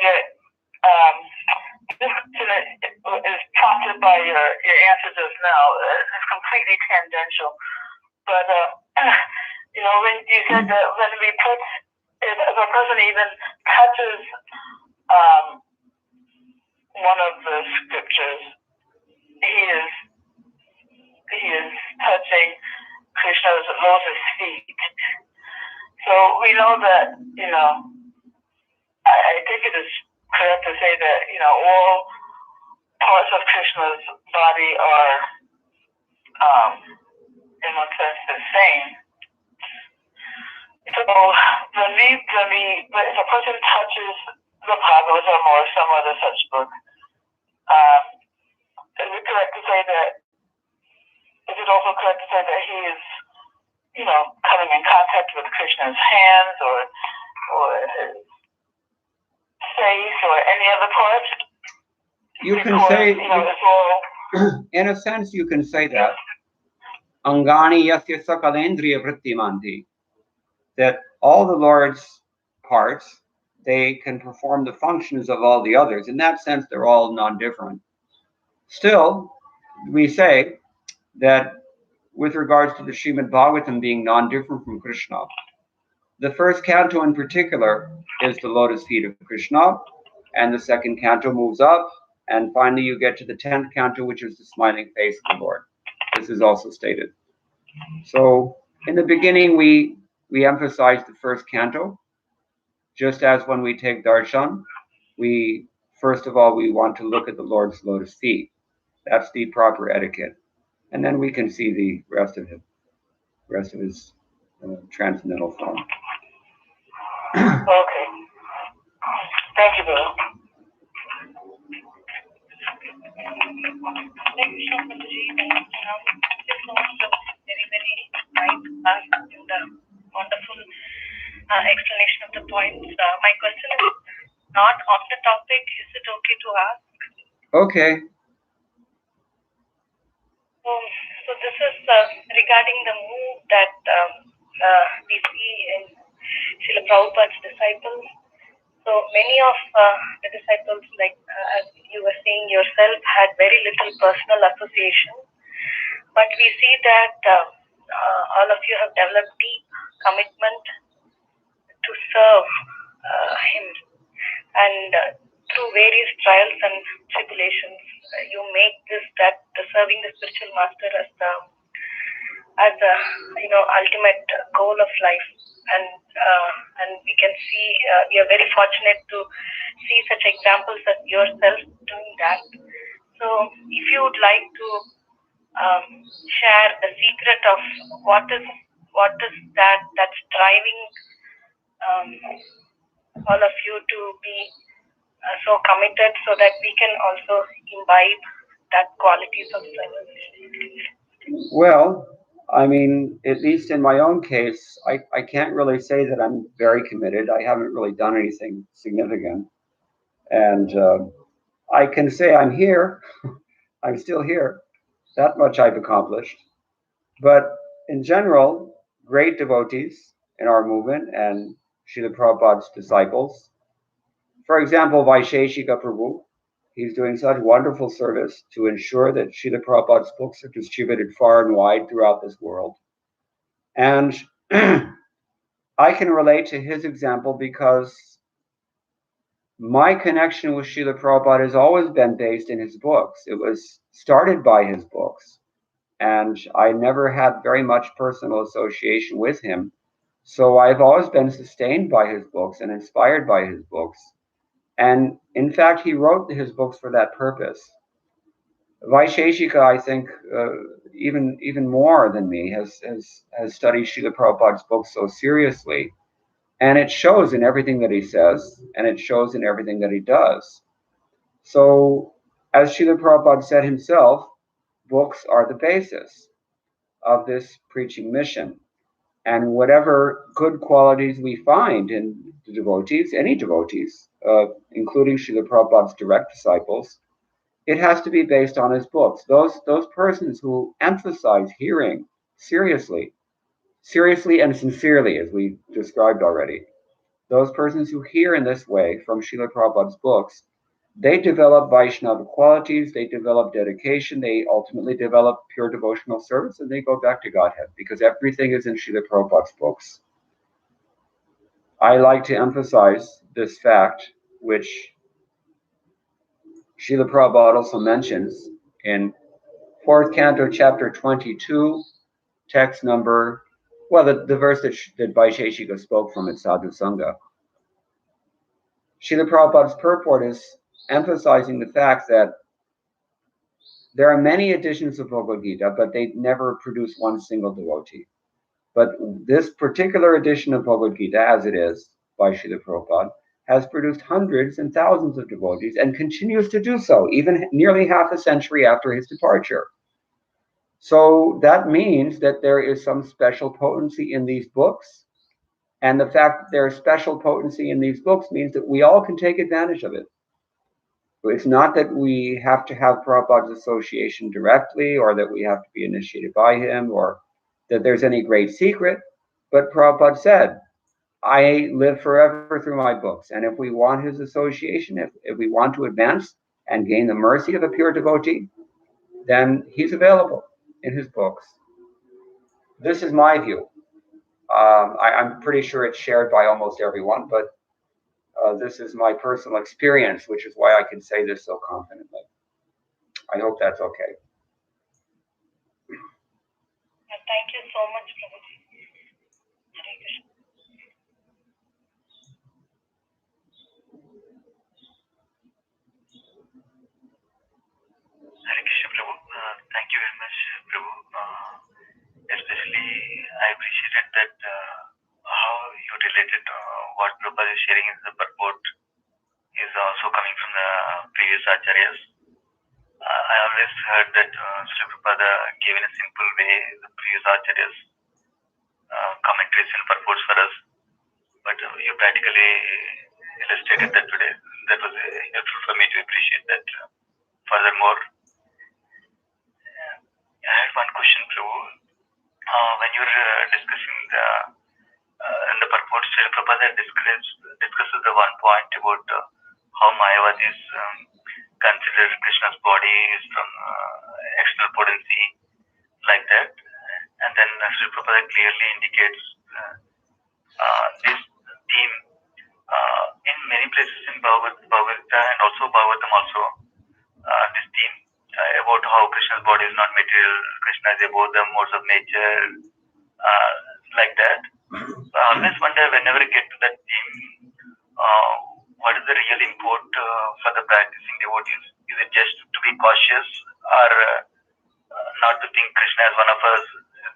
this is prompted by your answer just now. It's completely tangential. But, when you said that when we put, if a person even touches one of the scriptures, he is touching Krishna's lotus feet. So we know that, I think it is correct to say that, all parts of Krishna's body are, in one sense, the same. So when if a person touches the Bhagavatam or some other such book, is it correct to say that, is it also correct to say that he is, coming in contact with Krishna's hands or his face or any other part? You can say, in a sense, you can say that. Angani yasya sakalendriya vrittimanti. That all the Lord's parts, they can perform the functions of all the others. In that sense, they're all non-different. Still, we say that with regards to the Srimad Bhagavatam being non-different from Krishna, the first canto in particular is the lotus feet of Krishna, and the second canto moves up, and finally you get to the 10th canto, which is the smiling face of the Lord. This is also stated. So in the beginning, we emphasize the first canto, just as when we take darshan, first of all, we want to look at the Lord's lotus feet. That's the proper etiquette. And then we can see the rest of his transcendental form. Okay. Thank you, Bill. Thank you so much, this was very, very nice and wonderful explanation of the points. My question is not on the topic. Is it okay to ask? Okay. So this is regarding the move that we see in Srila Prabhupada's disciples. So many of the disciples, like as you were saying yourself, had very little personal association. But we see that all of you have developed deep commitment to serve him. And through various trials and tribulations, you make that serving the spiritual master as the ultimate goal of life. And we can see we are very fortunate to see such examples as yourself doing that. So if you would like to share the secret of what is that's driving all of you to be so committed, so that we can also imbibe that qualities of service. Well, I mean, at least in my own case, I can't really say that I'm very committed. I haven't really done anything significant. And I can say I'm here. I'm still here. That much I've accomplished. But in general, great devotees in our movement and Srila Prabhupada's disciples. For example, Vaisheshika Prabhu, he's doing such wonderful service to ensure that Srila Prabhupada's books are distributed far and wide throughout this world. And I can relate to his example because my connection with Srila Prabhupada has always been based in his books. It was started by his books. And I never had very much personal association with him. So I've always been sustained by his books and inspired by his books. And in fact, he wrote his books for that purpose. Vaisheshika, I think, even more than me, has studied Srila Prabhupada's books so seriously. And it shows in everything that he says, and it shows in everything that he does. So, as Srila Prabhupada said himself, books are the basis. of this preaching mission. And whatever good qualities we find in the devotees, any devotees, including Srila Prabhupada's direct disciples, it has to be based on his books. Those persons who emphasize hearing seriously and sincerely, as we described already, those persons who hear in this way from Srila Prabhupada's books, they develop Vaishnava qualities, they develop dedication, they ultimately develop pure devotional service, and they go back to Godhead, because everything is in Srila Prabhupada's books. I like to emphasize this fact, which Srila Prabhupada also mentions in 4th Canto, chapter 22, text number, well, the verse that Vaisheshika spoke from at Sadhu Sangha. Srila Prabhupada's purport is emphasizing the fact that there are many editions of Bhagavad Gita, but they never produce one single devotee. But this particular edition of Bhagavad Gita, as it is by Srila Prabhupada, has produced hundreds and thousands of devotees and continues to do so, even nearly half a century after his departure. So that means that there is some special potency in these books. And the fact that there's special potency in these books means that we all can take advantage of it. It's not that we have to have Prabhupada's association directly, or that we have to be initiated by him, or that there's any great secret. But Prabhupada said, I live forever through my books. And if we want his association, if we want to advance and gain the mercy of a pure devotee, then he's available in his books. This is my view. I'm pretty sure it's shared by almost everyone, but this is my personal experience, which is why I can say this so confidently. I hope that's okay. Thank you so much, Prabhuji. Hare Krishna. Hare Krishna, Prabhu. Thank you very much, Prabhu. Especially, I appreciated that how you related what Prabhupada is sharing in the purport is also coming from the previous acharyas. I always heard that Sri Prabhupada gave in a simple way the previous acharyas commentaries and purports for us, but you practically illustrated that today. That was helpful for me to appreciate that. Furthermore, I had one question, Prabhu. When you were discussing in the purport, Sri Prabhupada discusses the one point about how Mayavadis consider Krishna's body is from external potency, like that. And then Sri Prabhupada clearly indicates this theme in many places in Bhagavad Gita and also Bhagavatam also, this theme about how Krishna's body is not material, Krishna is above the modes of nature, like that. So I always wonder, whenever I get to that theme, what is the real import for the practicing devotees? Is it just to be cautious, or not to think Krishna as one of us?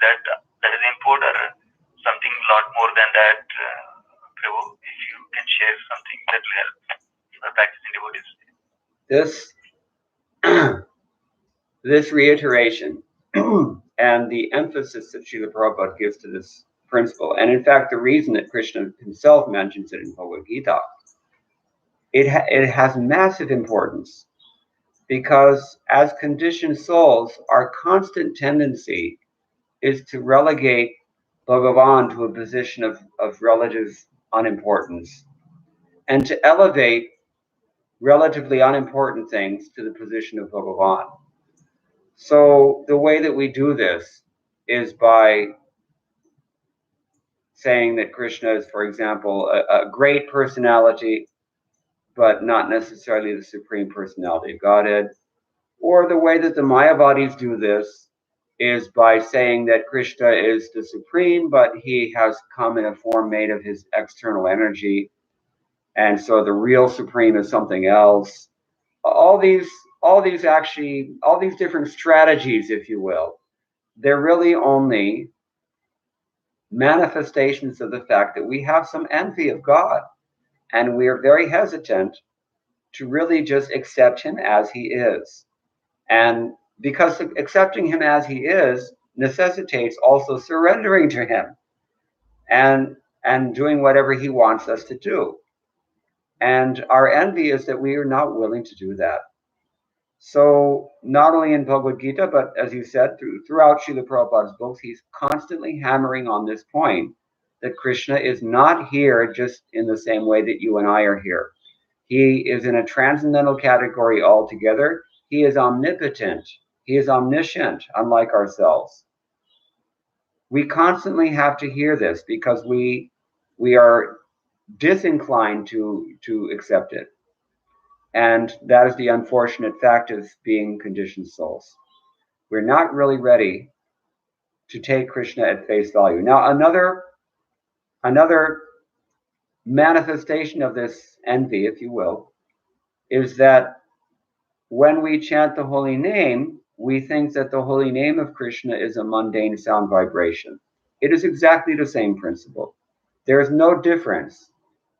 That is import, or something a lot more than that? Prabhu, if you can share something that will help for practicing devotees. This reiteration and the emphasis that Srila Prabhupada gives to this principle, and in fact the reason that Krishna himself mentions it in Bhagavad Gita, it has massive importance, because as conditioned souls, our constant tendency is to relegate Bhagavan to a position of relative unimportance, and to elevate relatively unimportant things to the position of Bhagavan. So the way that we do this is by saying that Krishna is, for example, a great personality, but not necessarily the supreme personality of Godhead. Or the way that the Mayavadis do this is by saying that Krishna is the supreme, but he has come in a form made of his external energy, and so the real supreme is something else. All these different strategies, if you will, they're really only manifestations of the fact that we have some envy of God, and we are very hesitant to really just accept him as he is. And because accepting him as he is necessitates also surrendering to him and doing whatever he wants us to do. And our envy is that we are not willing to do that. So not only in Bhagavad Gita, but as you said, throughout Srila Prabhupada's books, he's constantly hammering on this point that Krishna is not here just in the same way that you and I are here. He is in a transcendental category altogether. He is omnipotent. He is omniscient, unlike ourselves. We constantly have to hear this because we are disinclined to accept it. And that is the unfortunate fact of being conditioned souls. We're not really ready to take Krishna at face value. Now, another manifestation of this envy, if you will, is that when we chant the holy name, we think that the holy name of Krishna is a mundane sound vibration. It is exactly the same principle. There is no difference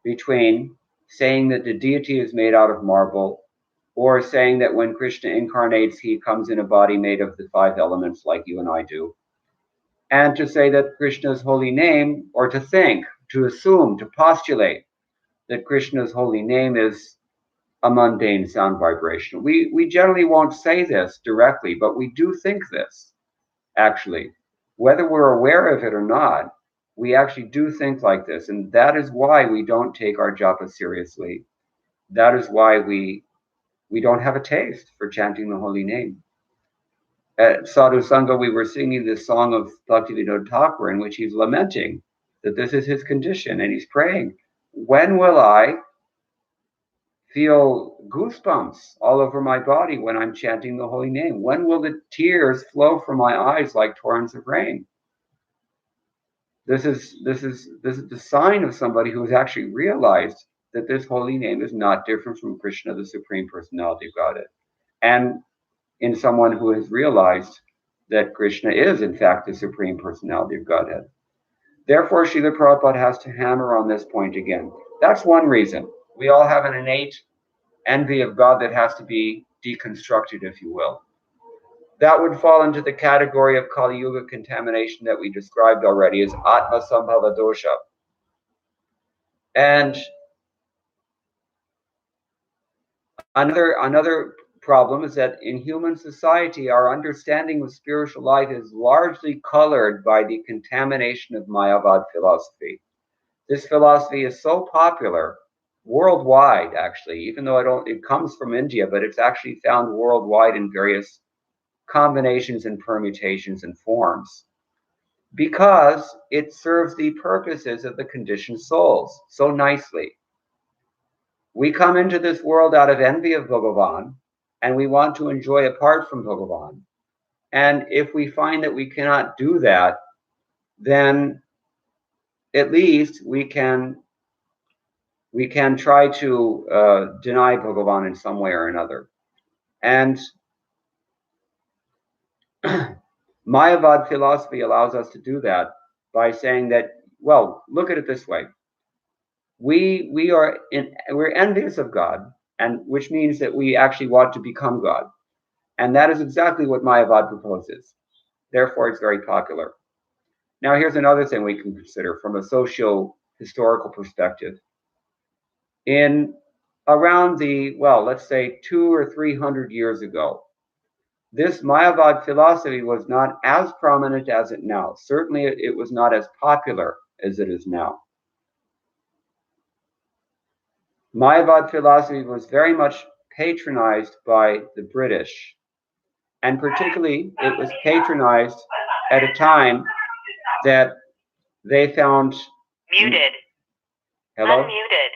between saying that the deity is made out of marble or saying that when Krishna incarnates, he comes in a body made of the 5 elements like you and I do. And to say that Krishna's holy name, or to think, to assume, to postulate that Krishna's holy name is a mundane sound vibration. We generally won't say this directly, but we do think this, actually. Whether we're aware of it or not, we actually do think like this. And that is why we don't take our japa seriously. That is why we don't have a taste for chanting the holy name. At Sadhu Sangha, we were singing this song of Bhaktivinoda Thakur in which he's lamenting that this is his condition, and he's praying, when will I feel goosebumps all over my body when I'm chanting the holy name? When will the tears flow from my eyes like torrents of rain? This is the sign of somebody who has actually realized that this holy name is not different from Krishna, the Supreme Personality of Godhead. And in someone who has realized that Krishna is, in fact, the Supreme Personality of Godhead. Therefore, Srila Prabhupada has to hammer on this point again. That's one reason. We all have an innate envy of God that has to be deconstructed, if you will. That would fall into the category of Kali Yuga contamination that we described already as Atma Sambhava Dosha. And another problem is that in human society, our understanding of spiritual life is largely colored by the contamination of Mayavad philosophy. This philosophy is so popular worldwide, actually, even though it comes from India, but it's actually found worldwide in various combinations and permutations and forms, because it serves the purposes of the conditioned souls so nicely. We come into this world out of envy of Bhagavan, and we want to enjoy apart from Bhagavan. And if we find that we cannot do that, then at least we can try to deny Bhagavan in some way or another. And Mayavad philosophy allows us to do that by saying that, well, look at it this way. We're envious of God, and which means that we actually want to become God. And that is exactly what Mayavad proposes. Therefore, it's very popular. Now, here's another thing we can consider from a socio-historical perspective. In around let's say 200 or 300 years ago, this Mayavad philosophy was not as prominent as it now. Certainly, it was not as popular as it is now. Mayavad philosophy was very much patronized by the British, and particularly it was patronized at a time that they found... Muted. Hello? Unmuted.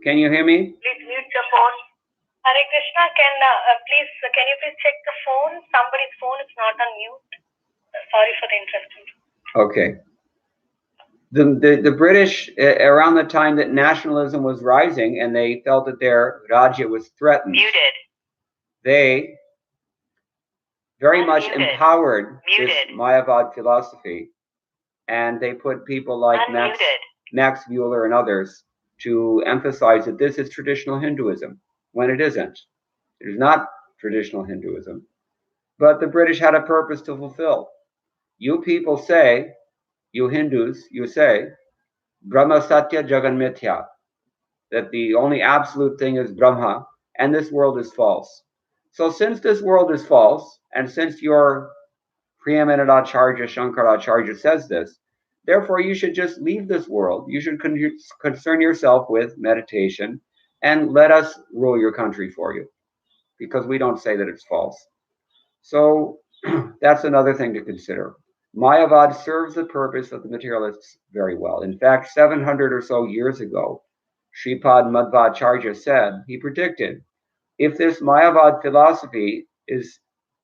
Can you hear me? Please mute your phone. Hare Krishna, can you please check the phone? Somebody's phone is not on mute. Sorry for the interruption. Okay. The British, around the time that nationalism was rising and they felt that their Rajya was threatened, Muted. They very much Unmuted. empowered Muted. this Mayavad philosophy, and they put people like Max Mueller and others to emphasize that this is traditional Hinduism, when it isn't. It is not traditional Hinduism. But the British had a purpose to fulfill. You people say, you Hindus, you say, Brahma Satya Jagan Mithya, that the only absolute thing is Brahma, and this world is false. So since this world is false, and since your preeminent Acharya, Shankaracharya, says this, therefore you should just leave this world. You should concern yourself with meditation, and let us rule your country for you, because we don't say that it's false. So that's another thing to consider. Mayavad serves the purpose of the materialists very well. In fact, 700 or so years ago, Shripad Madhvacharya said, he predicted, if this Mayavad philosophy is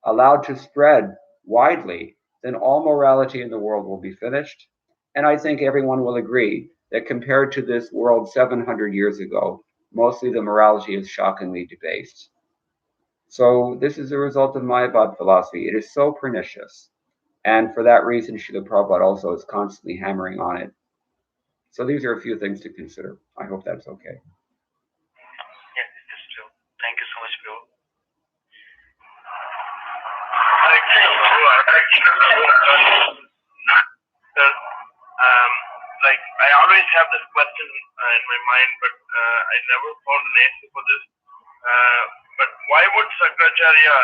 allowed to spread widely, then all morality in the world will be finished. And I think everyone will agree that compared to this world 700 years ago, mostly the morality is shockingly debased. So this is a result of Mayavad philosophy. It is so pernicious. And for that reason, Srila Prabhupada also is constantly hammering on it. So these are a few things to consider. I hope that's okay. Yes, it's true. Thank you so much, Bill. Like I always have this question in my mind, but I never found an answer for this. But why would Shankaracharya,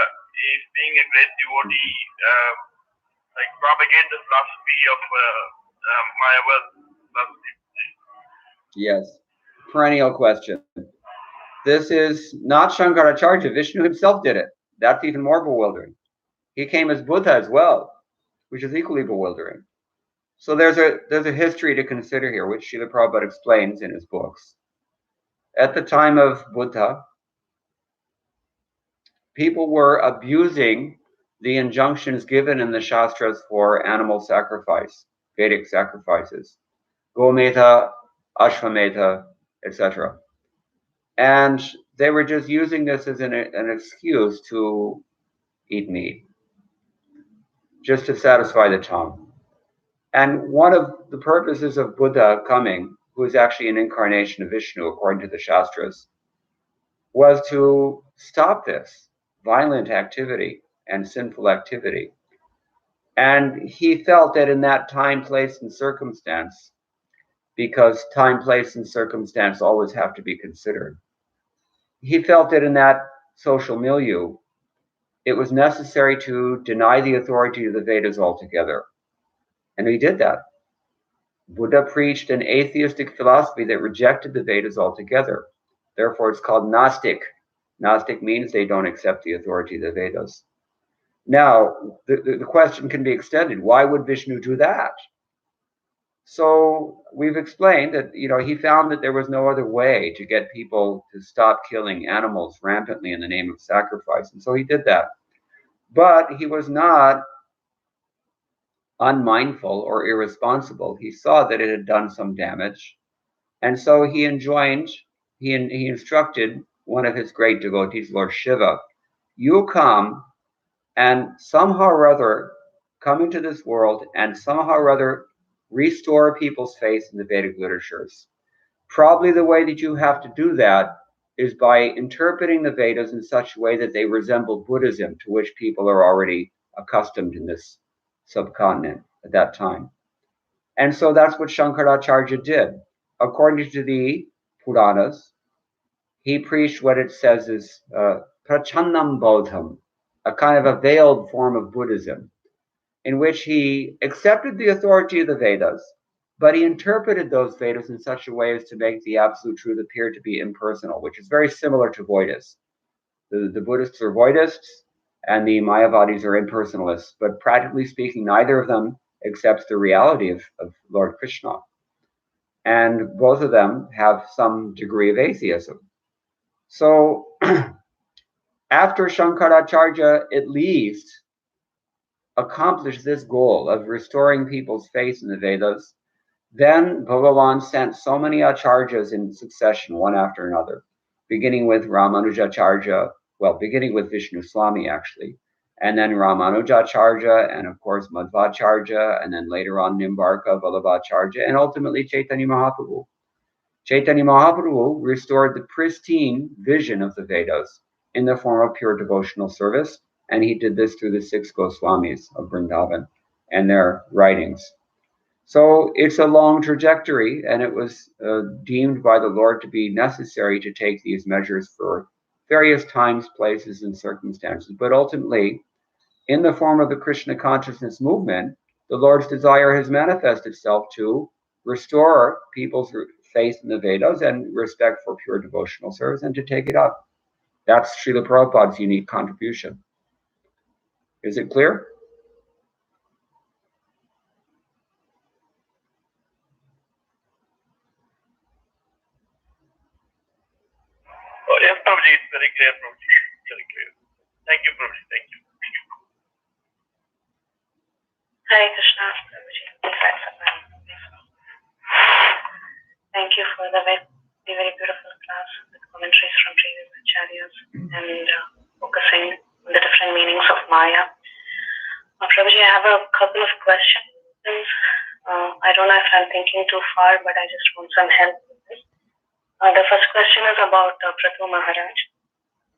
being a great devotee, like propagate the philosophy of Mayavad philosophy? Yes, perennial question. This is not Shankaracharya. Vishnu himself did it. That's even more bewildering. He came as Buddha as well, which is equally bewildering. So there's a history to consider here, which Srila Prabhupada explains in his books. At the time of Buddha, people were abusing the injunctions given in the Shastras for animal sacrifice, Vedic sacrifices, Gometa, Ashwameta, etc. And they were just using this as an excuse to eat meat, just to satisfy the tongue. And one of the purposes of Buddha coming, who is actually an incarnation of Vishnu according to the Shastras, was to stop this violent activity and sinful activity. And he felt that in that time, place, and circumstance, because time, place, and circumstance always have to be considered, he felt that in that social milieu, it was necessary to deny the authority of the Vedas altogether. And he did that. Buddha preached an atheistic philosophy that rejected the Vedas altogether. Therefore, it's called Gnostic. Gnostic means they don't accept the authority of the Vedas. Now, the question can be extended. Why would Vishnu do that? So we've explained that, he found that there was no other way to get people to stop killing animals rampantly in the name of sacrifice. And so he did that. But he was not unmindful or irresponsible. He saw that it had done some damage. And so he instructed one of his great devotees, Lord Shiva, you come and somehow or other come into this world and somehow or other restore people's faith in the Vedic literatures. Probably the way that you have to do that is by interpreting the Vedas in such a way that they resemble Buddhism, to which people are already accustomed in this subcontinent at that time. And so that's what Shankaracharya did. According to the Puranas, he preached what it says is prachannam bodham, a kind of a veiled form of Buddhism, in which he accepted the authority of the Vedas, but he interpreted those Vedas in such a way as to make the absolute truth appear to be impersonal, which is very similar to Voidists. The Buddhists are Voidists, and the Mayavadis are impersonalists, but practically speaking, neither of them accepts the reality of Lord Krishna. And both of them have some degree of atheism. So after Shankaracharya at least accomplished this goal of restoring people's faith in the Vedas, then Bhagavan sent so many acharyas in succession, one after another, beginning with beginning with Vishnu Swami actually, and then Ramanujacharya, and of course Madhvacharya, and then later on Nimbarka, Vallabhacharya, and ultimately Chaitanya Mahaprabhu. Chaitanya Mahaprabhu restored the pristine vision of the Vedas in the form of pure devotional service. And he did this through the 6 Goswamis of Vrindavan and their writings. So it's a long trajectory, and it was deemed by the Lord to be necessary to take these measures for various times, places, and circumstances. But ultimately, in the form of the Krishna consciousness movement, the Lord's desire has manifested itself to restore people's faith in the Vedas and respect for pure devotional service and to take it up. That's Srila Prabhupada's unique contribution. Is it clear? Oh, yes, Prabhuji, it's very clear, Prabhuji. Very clear. Thank you, Prabhuji. Thank you. Hare Krishna, Prabhuji. Thank you for the very, very beautiful class with commentaries from previous acharyas and focusing on the different meanings of Maya. Prabhuji, I have a couple of questions. I don't know if I'm thinking too far, but I just want some help with this. The first question is about Prathu Maharaj.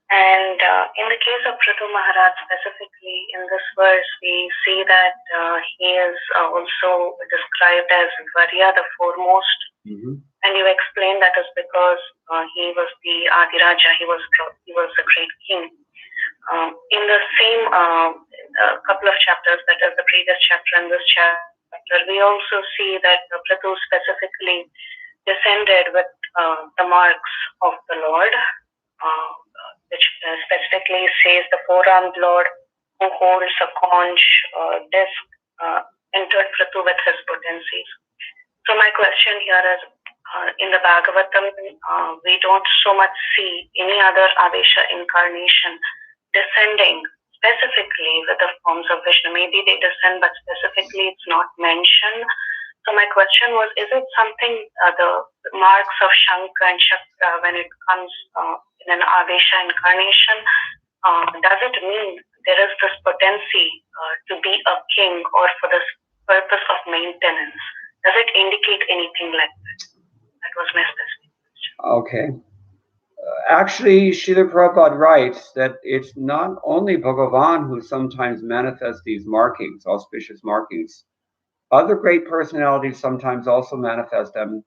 And in the case of Prathu Maharaj specifically, in this verse, we see that he is also described as Varya, the foremost. Mm-hmm. And you explained that is because he was the Adiraja, he was a great king. In the same couple of chapters, that is the previous chapter and this chapter, we also see that Prathu specifically descended with the marks of the Lord, which specifically says the four-armed Lord who holds a conch disc entered Prathu with his potencies. So my question here is, in the Bhagavatam, we don't so much see any other Avesha incarnation descending specifically with the forms of Vishnu. Maybe they descend, but specifically it's not mentioned. So my question was, is it something, the marks of Shankha and Shakra, when it comes in an Avesha incarnation, does it mean there is this potency to be a king or for the purpose of maintenance? Does it indicate anything like that? That was my specific question. Okay. Actually, Srila Prabhupada writes that it's not only Bhagavan who sometimes manifests these markings, auspicious markings. Other great personalities sometimes also manifest them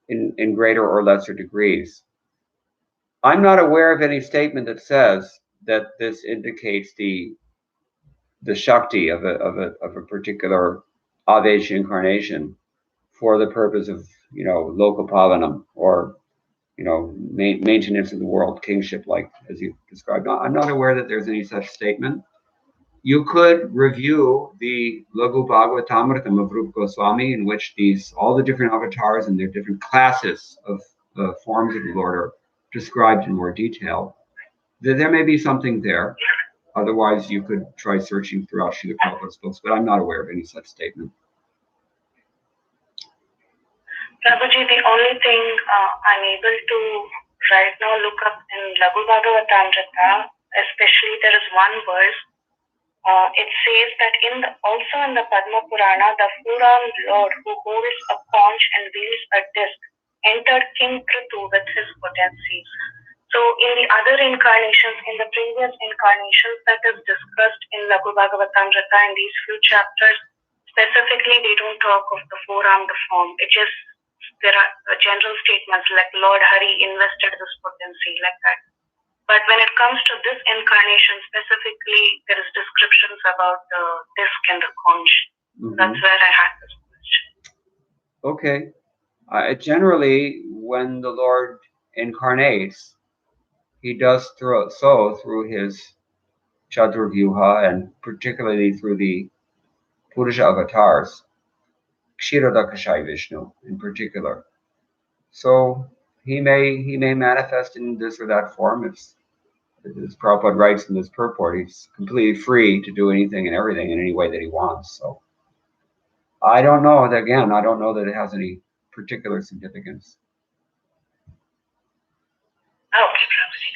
in greater or lesser degrees. I'm not aware of any statement that says that this indicates the Shakti of a particular Avesha incarnation for the purpose of, Lokapalanam or, maintenance of the world, kingship, like as you described. I'm not aware that there's any such statement. You could review the Lagu Bhagavatamritam of Rupa Goswami, in which all the different avatars and their different classes of forms of the Lord are described in more detail. There may be something there. Otherwise, you could try searching throughout Srila Prabhupada's books, but I'm not aware of any such statement. Prabhuji, the only thing I'm able to right now look up in Lagu Bhagavatamrita, especially there is one verse. It says that also in the Padma Purana, the four-armed Lord who holds a conch and wields a disc entered King Prithu with his potencies. So in the other incarnations, in the previous incarnations that is discussed in Lagu Bhagavatamrita in these few chapters, specifically they don't talk of the four-armed form. There are general statements like Lord Hari invested this potency, like that. But when it comes to this incarnation specifically, there is descriptions about the disc and the conch. Mm-hmm. That's where I had this question. Okay. Generally, when the Lord incarnates, he does so through his Chaturvyuha and particularly through the Purusha avatars, Kshirodakashai Vishnu in particular. So he may manifest in this or that form. As Prabhupada writes in this purport, he's completely free to do anything and everything in any way that he wants. So I don't know that it has any particular significance. Okay, Prabhuji.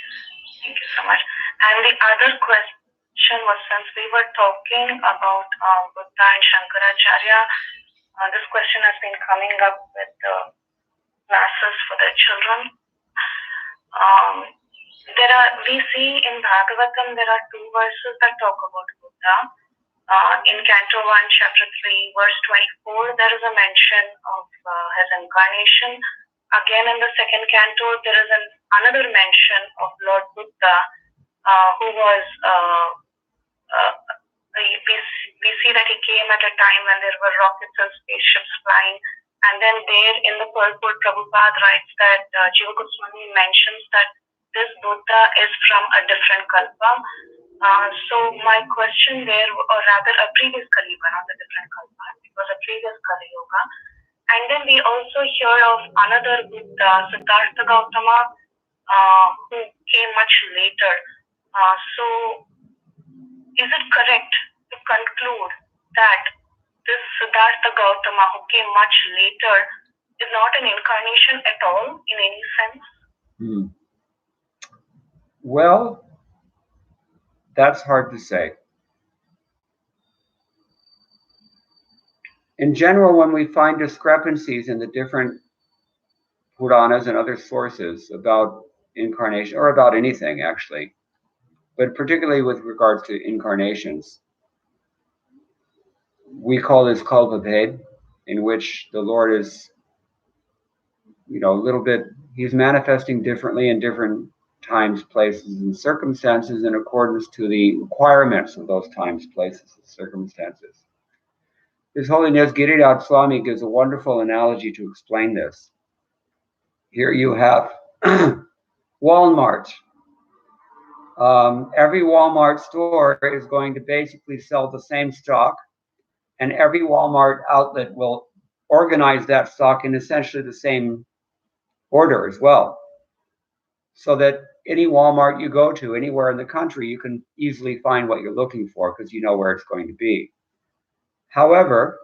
Thank you so much. And the other question was, since we were talking about Buddha and Shankaracharya, this question has been coming up with classes for the children. we see in Bhagavatam there are two verses that talk about Buddha. In Canto 1, Chapter 3, verse 24, there is a mention of his incarnation. Again, in the second canto, there is another mention of Lord Buddha, who was, we see that he came at a time when there were rockets and spaceships flying. And then there in the purport, Prabhupada writes that Jiva Goswami mentions that this Buddha is from a different kalpa. So my question there, or rather a previous Kali Yuga, not a different kalpa, it was a previous Kali Yuga. And then we also hear of another Buddha, Siddhartha Gautama, who came much later. So is it correct to conclude that this Siddhartha Gautama, who came much later, is not an incarnation at all in any sense? Well, that's hard to say. In general, when we find discrepancies in the different Puranas and other sources about incarnation, or about anything actually, but particularly with regards to incarnations, we call this kalpabhed, in which the Lord is, a little bit, he's manifesting differently in different times, places, and circumstances in accordance to the requirements of those times, places, and circumstances. His Holiness Giriraj Swami gives a wonderful analogy to explain this. Here you have Walmart. Every Walmart store is going to basically sell the same stock, and every Walmart outlet will organize that stock in essentially the same order as well, so that any Walmart you go to anywhere in the country, you can easily find what you're looking for because you know where it's going to be. However,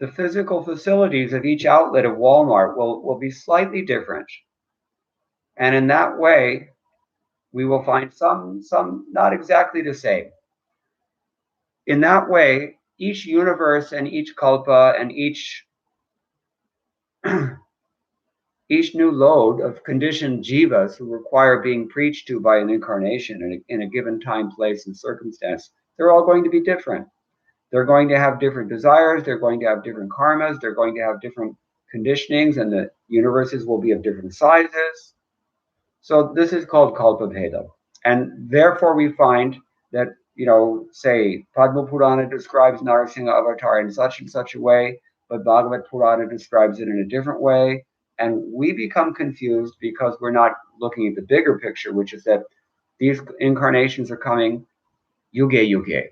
the physical facilities of each outlet of Walmart will be slightly different. And in that way, we will find some not exactly the same. In that way, each universe and each kalpa and each new load of conditioned jivas who require being preached to by an incarnation in a given time, place, and circumstance, they're all going to be different. They're going to have different desires, they're going to have different karmas, they're going to have different conditionings, and the universes will be of different sizes. So this is called kalpabheda. And therefore we find that, say, Padma Purana describes Narasimha avatar in such and such a way, but Bhagavad Purana describes it in a different way. And we become confused because we're not looking at the bigger picture, which is that these incarnations are coming yuge yuge,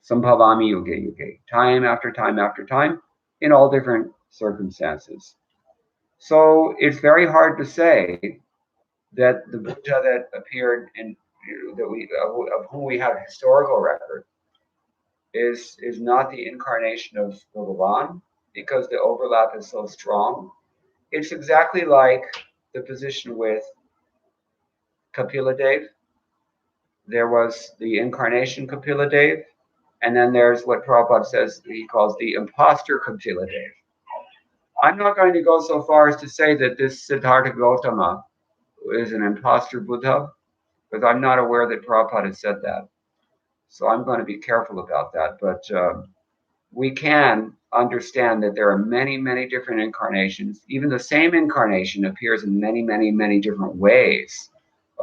sambhavami yuge yuge, time after time after time, in all different circumstances. So it's very hard to say that the Buddha that appeared in of whom we have historical record is not the incarnation of Bhagavan, because the overlap is so strong. It's exactly like the position with Kapila Dev. There was the incarnation Kapila Dev, and then there's what Prabhupada says he calls the imposter Kapila Dev. I'm not going to go so far as to say that this Siddhartha Gautama is an imposter Buddha, because I'm not aware that Prabhupada has said that. So I'm going to be careful about that. But we can understand that there are many, many different incarnations. Even the same incarnation appears in many, many, many different ways,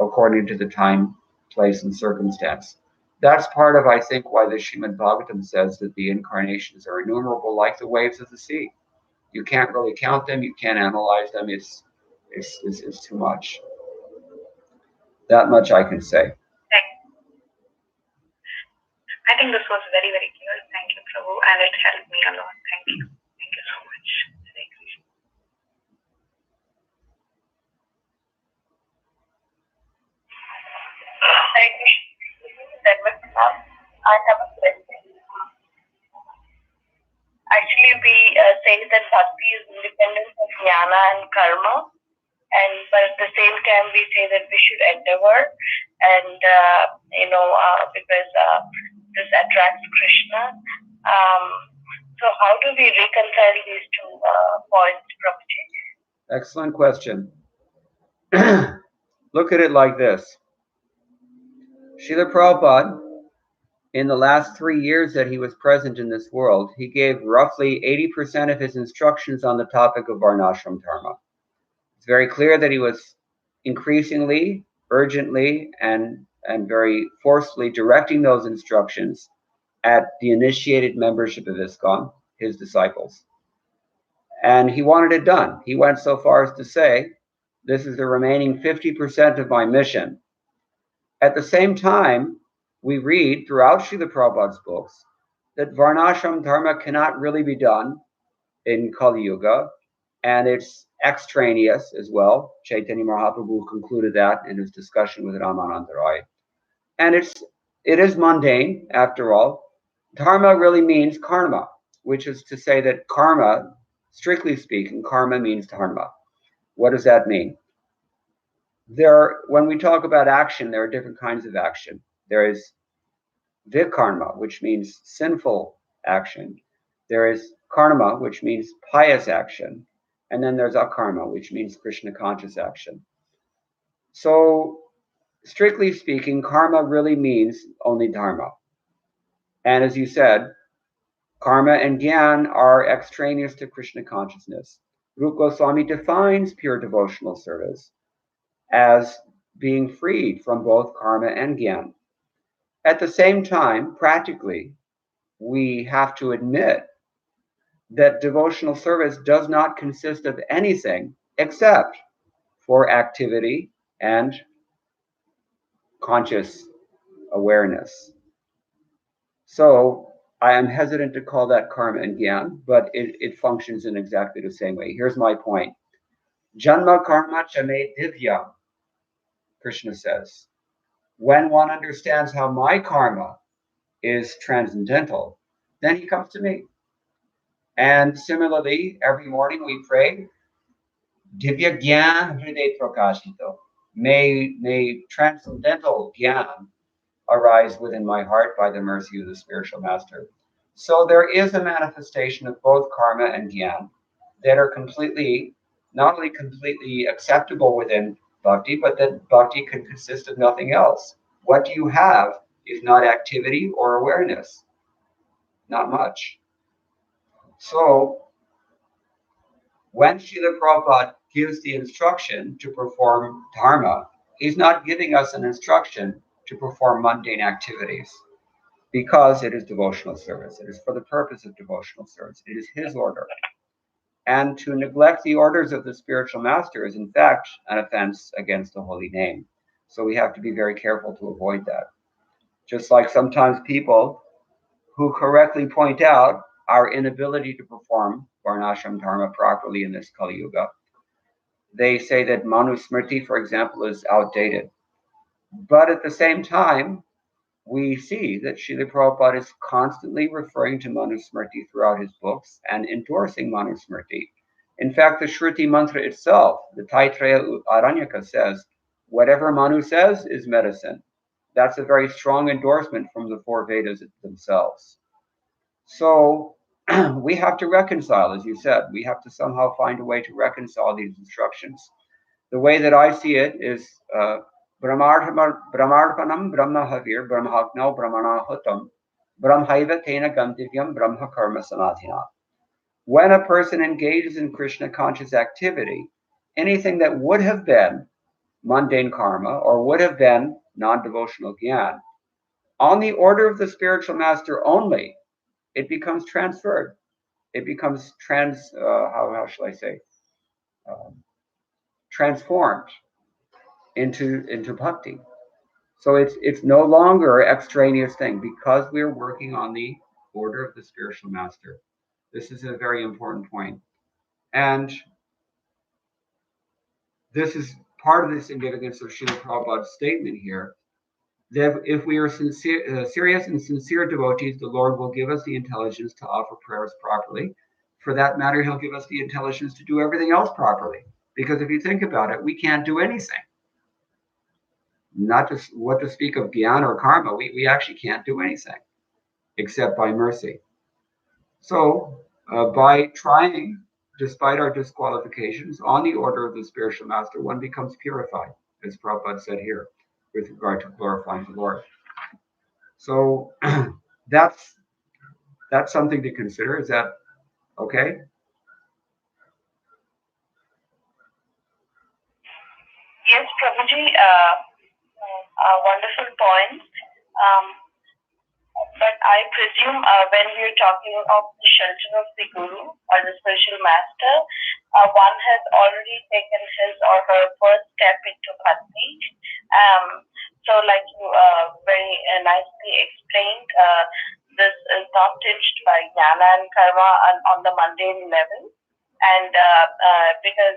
according to the time, place, and circumstance. That's part of, I think, why the Srimad Bhagavatam says that the incarnations are innumerable like the waves of the sea. You can't really count them. You can't analyze them. It's too much. That much I can say. I think this was very, very clear. Thank you, Prabhu, and it helped me a lot. Thank you. Thank you so much. I have a question. Actually, we say that bhakti is independent of jnana and karma, but at the same time we say that we should endeavor, and because this attracts Krishna. So how do we reconcile these two points, Prabhuji? Excellent question. Look at it like this. Srila Prabhupada, in the last 3 years that he was present in this world, he gave roughly 80% of his instructions on the topic of Varnashram Dharma. It's very clear that he was increasingly, urgently, and very forcefully directing those instructions at the initiated membership of ISKCON, his disciples. And he wanted it done. He went so far as to say, this is the remaining 50% of my mission. At the same time, we read throughout Srila Prabhupada's books that Varnashram Dharma cannot really be done in Kali Yuga, and it's extraneous as well. Chaitanya Mahaprabhu concluded that in his discussion with Ramananda Roy. And it is mundane, after all. Dharma really means karma, which is to say that karma, strictly speaking, karma means dharma. What does that mean? When we talk about action, there are different kinds of action. There is vikarma, which means sinful action. There is karma, which means pious action. And then there's akarma, which means Krishna conscious action. So, strictly speaking, karma really means only dharma. And as you said, karma and gyan are extraneous to Krishna consciousness. Rupa Goswami defines pure devotional service as being freed from both karma and gyan. At the same time, practically, we have to admit that devotional service does not consist of anything except for activity and conscious awareness. So I am hesitant to call that karma and gyan, but it functions in exactly the same way. Here's my point. Janma karma cha me divya, Krishna says. When one understands how my karma is transcendental, then he comes to me. And similarly, every morning we pray, Divya Gyan Hriday Prakashito. May transcendental Gyan arise within my heart by the mercy of the spiritual master. So there is a manifestation of both karma and Gyan that are not only completely acceptable within bhakti, but that bhakti can consist of nothing else. What do you have if not activity or awareness? Not much. So when Srila Prabhupada gives the instruction to perform dharma, he's not giving us an instruction to perform mundane activities because it is devotional service. It is for the purpose of devotional service. It is his order. And to neglect the orders of the spiritual master is in fact an offense against the holy name. So we have to be very careful to avoid that. Just like sometimes people who correctly point out our inability to perform Varnashram Dharma properly in this Kali Yuga. They say that Manusmriti, for example, is outdated. But at the same time, we see that Srila Prabhupada is constantly referring to Manusmriti throughout his books and endorsing Manusmriti. In fact, the Shruti mantra itself, the Taittiriya Aranyaka says, whatever Manu says is medicine. That's a very strong endorsement from the four Vedas themselves. So we have to reconcile, as you said, we have to somehow find a way to reconcile these instructions. The way that I see it is Brahmarpanam Brahma Havir Brahmagno Brahmanahutam Brahmaiva Tena Gandivyam Brahma Karma Samadhina. When a person engages in Krishna conscious activity, anything that would have been mundane karma or would have been non-devotional gyan, on the order of the spiritual master only, it becomes transferred. It becomes how shall I say, transformed into bhakti. So it's no longer an extraneous thing because we're working on the order of the spiritual master. This is a very important point. And this is part of the significance of Srila Prabhupada's statement here, that if we are serious and sincere devotees, the Lord will give us the intelligence to offer prayers properly. For that matter, he'll give us the intelligence to do everything else properly. Because if you think about it, we can't do anything. Not just what to speak of gyan or karma, we actually can't do anything except by mercy. So by trying, despite our disqualifications, on the order of the spiritual master, one becomes purified, as Prabhupada said here. with regard to glorifying the Lord. So that's something to consider. Is that okay? Yes, Prabhuji, wonderful point. But I presume when we are talking of the shelter of the Guru or the spiritual master, one has already taken his or her first step into bhakti. So like you very nicely explained, this is not tinged by jnana and karma on the mundane level. And because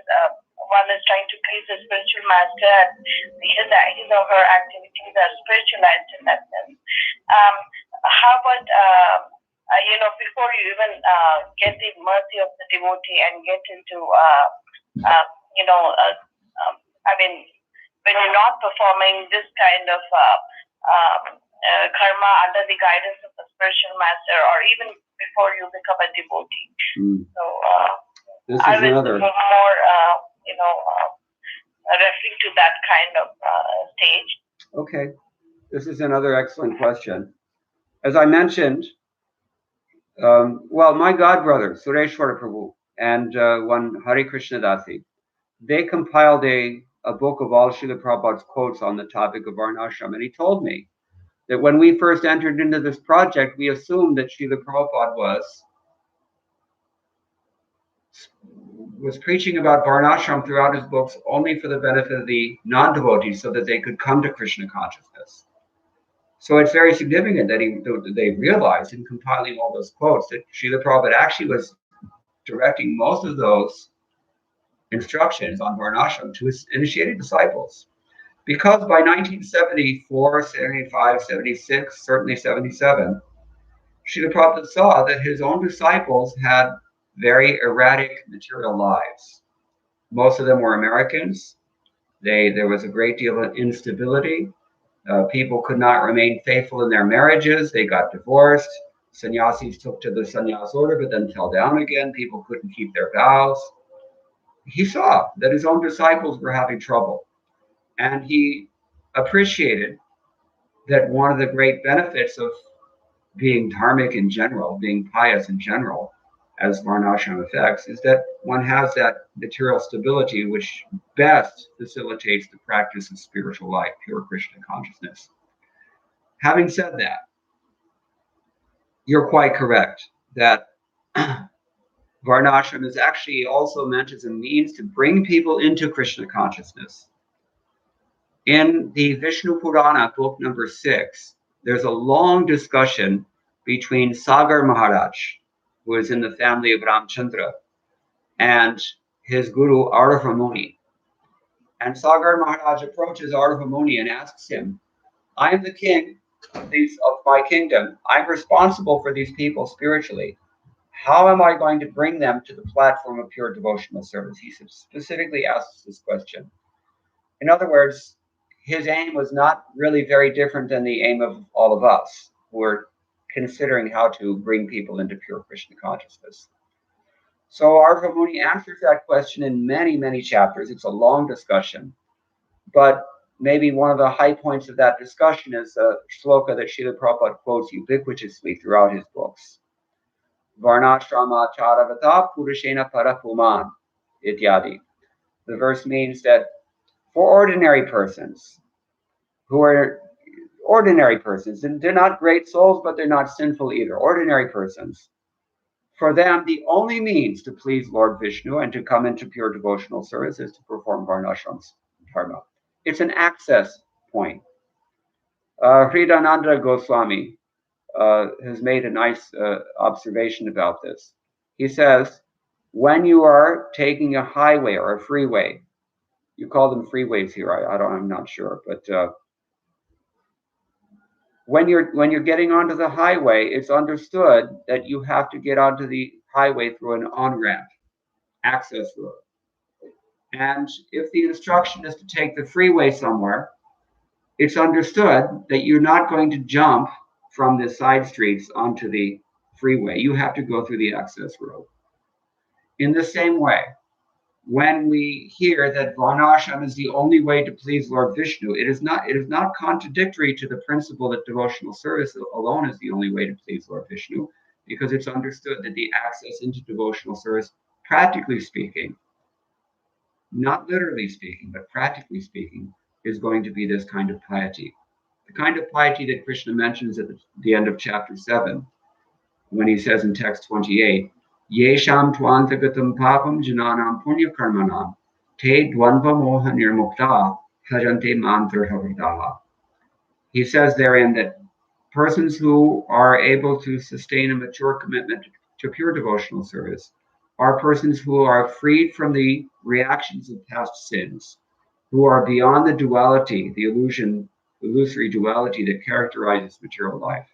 one is trying to please the spiritual master, and his or her activities are spiritualized in that sense. How about before you even get the mercy of the devotee and get into I mean, when you're not performing this kind of karma under the guidance of the spiritual master, or even before you become a devotee. So this I is was another more referring to that kind of stage. Okay, this is another excellent question. As I mentioned, my godbrother Sureshwara Prabhu and one Hare Krishna Dasi, they compiled a book of all Srila Prabhupada's quotes on the topic of Varnashram, and he told me that when we first entered into this project, we assumed that Srila Prabhupada was preaching about Varnashram throughout his books only for the benefit of the non-devotees so that they could come to Krishna consciousness. So it's very significant that they realized in compiling all those quotes that Srila Prabhupada actually was directing most of those instructions on Varnashram to his initiated disciples. Because by 1974, 75, 76, certainly 77, Srila Prabhupada saw that his own disciples had very erratic material lives. Most of them were Americans. There was a great deal of instability. People could not remain faithful in their marriages. They got divorced. Sannyasis took to the sannyas order, but then fell down again. People couldn't keep their vows. He saw that his own disciples were having trouble. And he appreciated that one of the great benefits of being dharmic in general, being pious in general, as Varnashram affects, is that one has that material stability which best facilitates the practice of spiritual life, pure Krishna consciousness. Having said that, you're quite correct that Varnashram is actually also meant as a means to bring people into Krishna consciousness. In the Vishnu Purana, book number 6, there's a long discussion between Sagar Maharaj, who is in the family of Ramchandra, and his guru Arava Muni. And Sagar Maharaj approaches Arava Muni and asks him, I am the king of my kingdom. I'm responsible for these people spiritually. How am I going to bring them to the platform of pure devotional service? He specifically asks this question. In other words, his aim was not really very different than the aim of all of us who are considering how to bring people into pure Krishna consciousness. So Arava Muni answers that question in many, many chapters. It's a long discussion. But maybe one of the high points of that discussion is a shloka that Srila Prabhupada quotes ubiquitously throughout his books. Varnashrama charavata purushena parapuman ityadi. The verse means that for ordinary persons, who are ordinary persons, and they're not great souls, but they're not sinful either, ordinary persons, for them, the only means to please Lord Vishnu and to come into pure devotional service is to perform Varnashram's dharma. It's an access point. Hridananda Goswami has made a nice observation about this. He says, when you are taking a highway or a freeway, you call them freeways here, I'm not sure, but when you're getting onto the highway, it's understood that you have to get onto the highway through an on-ramp, access road. And if the instruction is to take the freeway somewhere, it's understood that you're not going to jump from the side streets onto the freeway. You have to go through the access road. In the same way, when we hear that varnashram is the only way to please Lord Vishnu, it is not contradictory to the principle that devotional service alone is the only way to please Lord Vishnu, because it's understood that the access into devotional service, practically speaking, not literally speaking, but practically speaking, is going to be this kind of piety. The kind of piety that Krishna mentions at the end of chapter 7, when he says in text 28, Yesham twantagatam papam jananam punya karmanam te dvanva moha nirmukta bhajante mantarhavridaha. He says therein that persons who are able to sustain a mature commitment to pure devotional service are persons who are freed from the reactions of past sins, who are beyond the duality, the illusory duality that characterizes material life.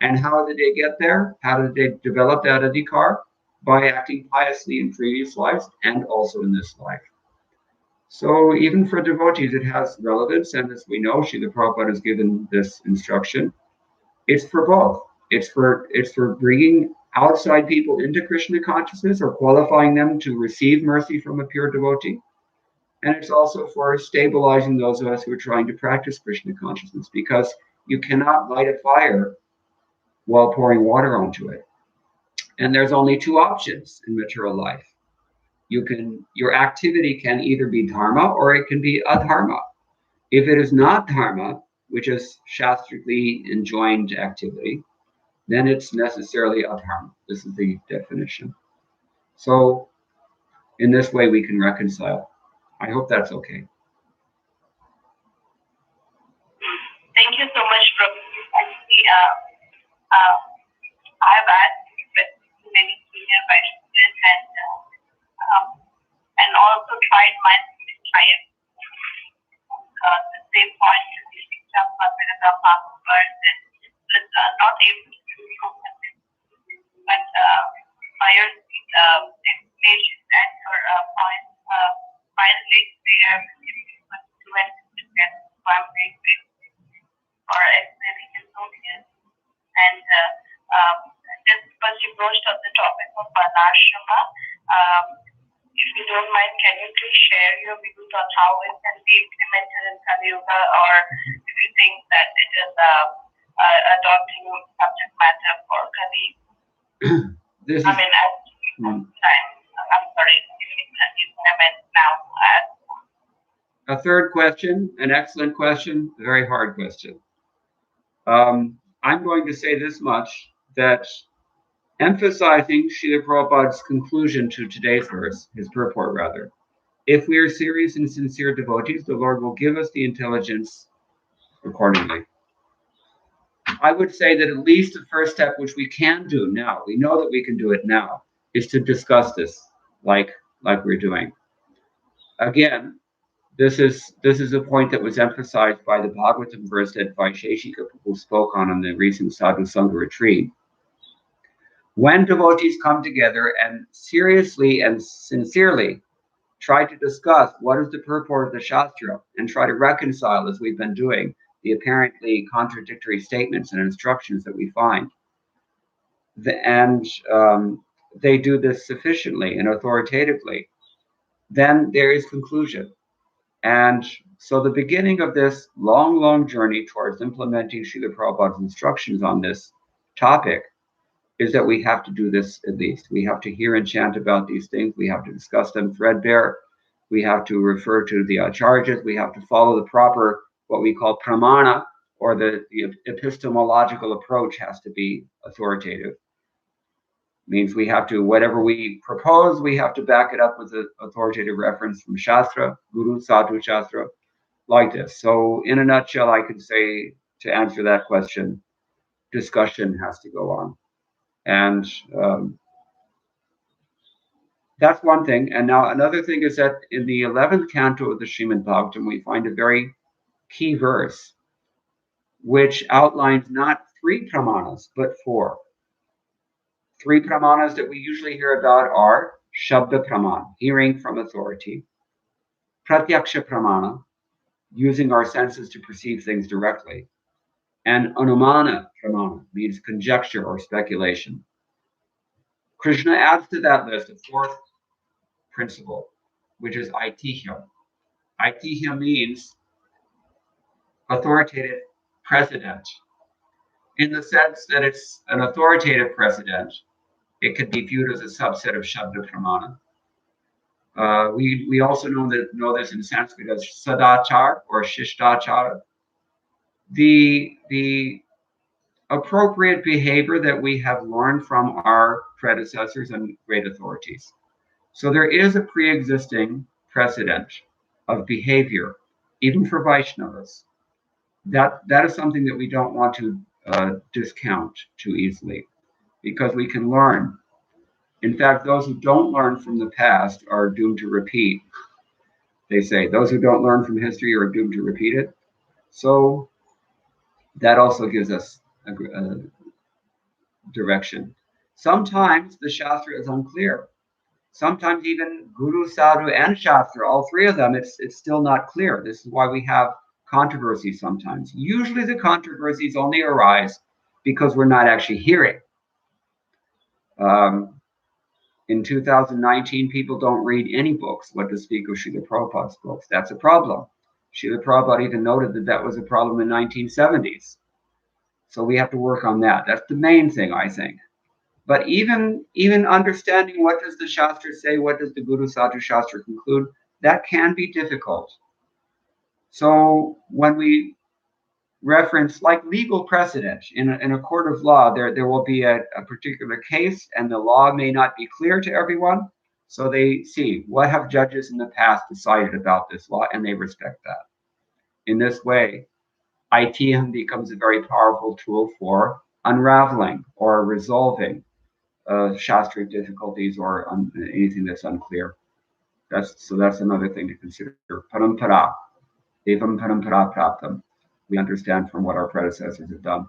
And how did they get there? How did they develop that adhikar? By acting piously in previous lives and also in this life. So even for devotees, it has relevance. And as we know, Srila Prabhupada has given this instruction. It's for both. It's for bringing outside people into Krishna consciousness or qualifying them to receive mercy from a pure devotee. And it's also for stabilizing those of us who are trying to practice Krishna consciousness, because you cannot light a fire while pouring water onto it. And there's only two options in material life. Your activity can either be dharma or it can be adharma. If it is not dharma, which is shastrically enjoined activity, then it's necessarily adharma. This is the definition. So in this way we can reconcile. I hope that's okay. Thank you so much, Prabhu. Actually, I've asked with many senior Vaishnavas and also tried my the same point to be picked up by the passwords and was not able to do it. But by your explanation and your point, finally we have been able to get one big for explaining his opinion. And just because you broached up the topic of varnashrama, if you don't mind, can you please share your views on how it can be implemented in Kali Yuga, or if you think that it is adopting subject matter for Kali? I'm sorry, if you comment now. A third question, an excellent question, a very hard question. I'm going to say this much, that emphasizing Srila Prabhupada's conclusion to today's verse, his purport rather, if we are serious and sincere devotees, the Lord will give us the intelligence accordingly. I would say that at least the first step, which we can do now, we know that we can do it now, is to discuss this like we're doing. Again, this is a point that was emphasized by the Bhagavatam verse that Vaisheshika Prabhu spoke on the recent Sadhu Sangha retreat. When devotees come together and seriously and sincerely try to discuss what is the purport of the Shastra and try to reconcile, as we've been doing, the apparently contradictory statements and instructions that we find, and they do this sufficiently and authoritatively, then there is conclusion. And so the beginning of this long, long journey towards implementing Srila Prabhupada's instructions on this topic is that we have to do this at least. We have to hear and chant about these things. We have to discuss them threadbare. We have to refer to the acharyas. We have to follow the proper, what we call pramana, or the epistemological approach has to be authoritative. Means we have to, whatever we propose, we have to back it up with an authoritative reference from Shastra, Guru, Sadhu Shastra, like this. So in a nutshell, I could say, to answer that question, discussion has to go on. And that's one thing. And now another thing is that in the 11th canto of the Srimad Bhagavatam, we find a very key verse, which outlines not 3 pramanas, but 4. 3 pramanas that we usually hear about are Shabda Praman, hearing from authority, Pratyaksha Pramana, using our senses to perceive things directly, and Anumana Pramana, means conjecture or speculation. Krishna adds to that list a 4th principle, which is aitihya. Aitihya means authoritative precedent. In the sense that it's an authoritative precedent, it could be viewed as a subset of Shabda Pramana. We also know this in Sanskrit as sadachar or shishtachara. The appropriate behavior that we have learned from our predecessors and great authorities. So there is a pre-existing precedent of behavior, even for Vaishnavas. That is something that we don't want to discount too easily, because we can learn. In fact, those who don't learn from the past are doomed to repeat. They say those who don't learn from history are doomed to repeat it. So that also gives us a direction. Sometimes the Shastra is unclear. Sometimes even Guru, Sadhu, and Shastra, all three of them, it's still not clear. This is why we have controversies sometimes. Usually the controversies only arise because we're not actually hearing. In 2019, people don't read any books, what to speak of Srila Prabhupada's books. That's a problem. Srila Prabhupada even noted that that was a problem in 1970s. So we have to work on that. That's the main thing, I think. But even understanding what does the Shastra say, what does the Guru Sadhu Shastra conclude, that can be difficult. So when we reference like legal precedent in a court of law, there will be a particular case and the law may not be clear to everyone. So they see what have judges in the past decided about this law, and they respect that. In this way, ITM becomes a very powerful tool for unraveling or resolving Shastric difficulties or anything that's unclear. That's another thing to consider. Parampara, evam parampara praptam. We understand from what our predecessors have done.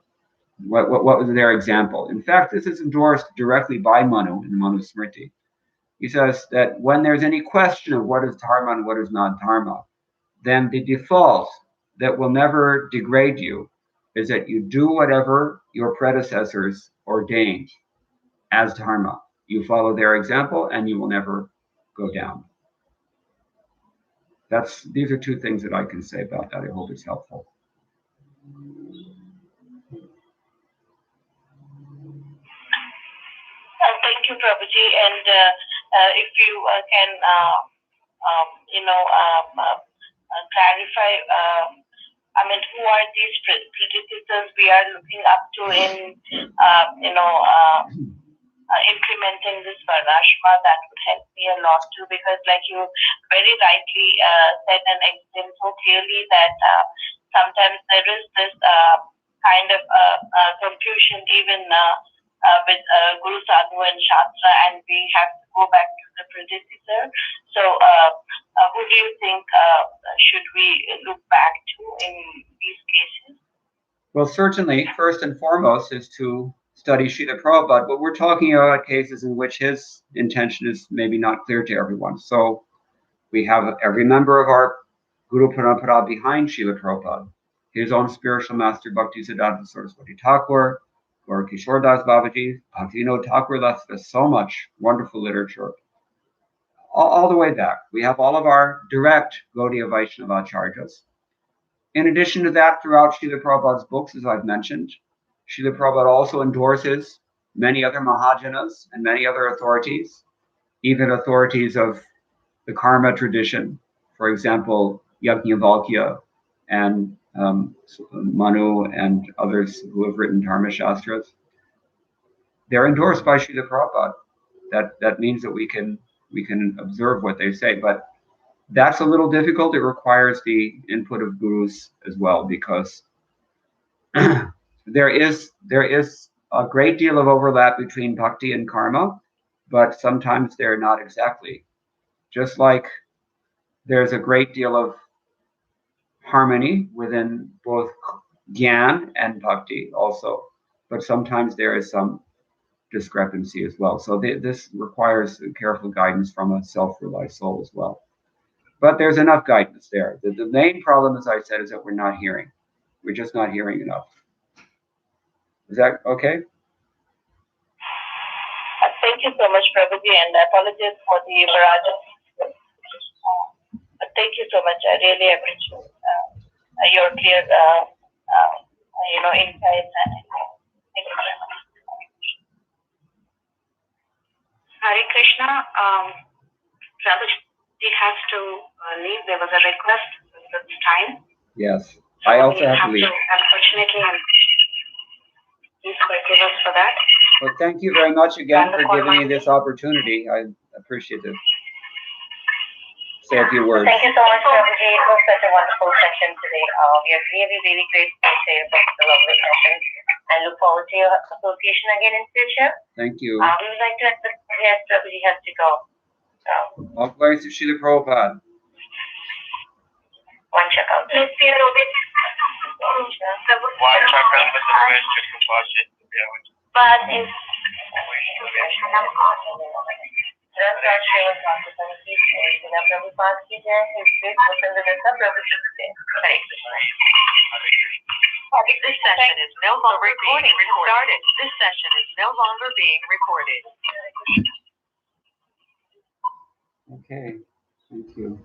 What was their example? In fact, this is endorsed directly by Manu in Manu Smriti. He says that when there's any question of what is dharma and what is not dharma, then the default that will never degrade you is that you do whatever your predecessors ordained as dharma. You follow their example and you will never go down. These are two things that I can say about that. I hope it's helpful. Thank you, Prabhuji. And if you can, clarify, who are these predecessors we are looking up to in, implementing this Varnashma? That would help me a lot too, because like you very rightly said and explained so clearly that sometimes there is this kind of confusion even with Guru Sadhu and Shastra, and we have to go back to the predecessor. So who do you think should we look back to in these cases? Well, certainly, first and foremost is to study Srila Prabhupada, but we're talking about cases in which his intention is maybe not clear to everyone. So we have every member of our Guru Parampara behind Srila Prabhupada, his own spiritual master, Bhaktisiddhanta Saraswati Thakur, or Kishore Das Babaji, Bhaktivinoda Thakur. That's so much wonderful literature. All the way back. We have all of our direct Gaudiya Vaishnava Acharyas. In addition to that, throughout Srila Prabhupada's books, as I've mentioned, Srila Prabhupada also endorses many other Mahajanas and many other authorities, even authorities of the Karma tradition. For example, Yajnavalkya and Manu and others who have written Dharma Shastras. They're endorsed by Srila Prabhupada. That means that we can observe what they say, but that's a little difficult. It requires the input of gurus as well, because there is a great deal of overlap between bhakti and karma, but sometimes they're not exactly. Just like there's a great deal of harmony within both Gyan and bhakti also, but sometimes there is some discrepancy as well. So this requires careful guidance from a self-realized soul as well. But there's enough guidance there. The main problem, as I said, is that we're not hearing. We're just not hearing enough. Is that okay? Thank you so much, Prabhuji, and I apologize for the barrage of Thank you so much. I really appreciate your clear, insights. And thank you very much. Hare Krishna. Prabhuji has to leave. There was a request at this time. Yes. So I also we have to leave. Unfortunately, please forgive us for that. Well, thank you very much again for giving me this opportunity. I appreciate it. Say a few words. Thank you so much, Prabhuji. It was such a wonderful session today. We are really, really grateful to you for the lovely session and look forward to your association again in future. Thank you. We would like to accept, yes, Prabhuji has to go. All glories to Srila Prabhupada. One check out. Let's see, Robin. But if This session is no longer being recorded. This session is no longer being recorded. Okay. Thank you.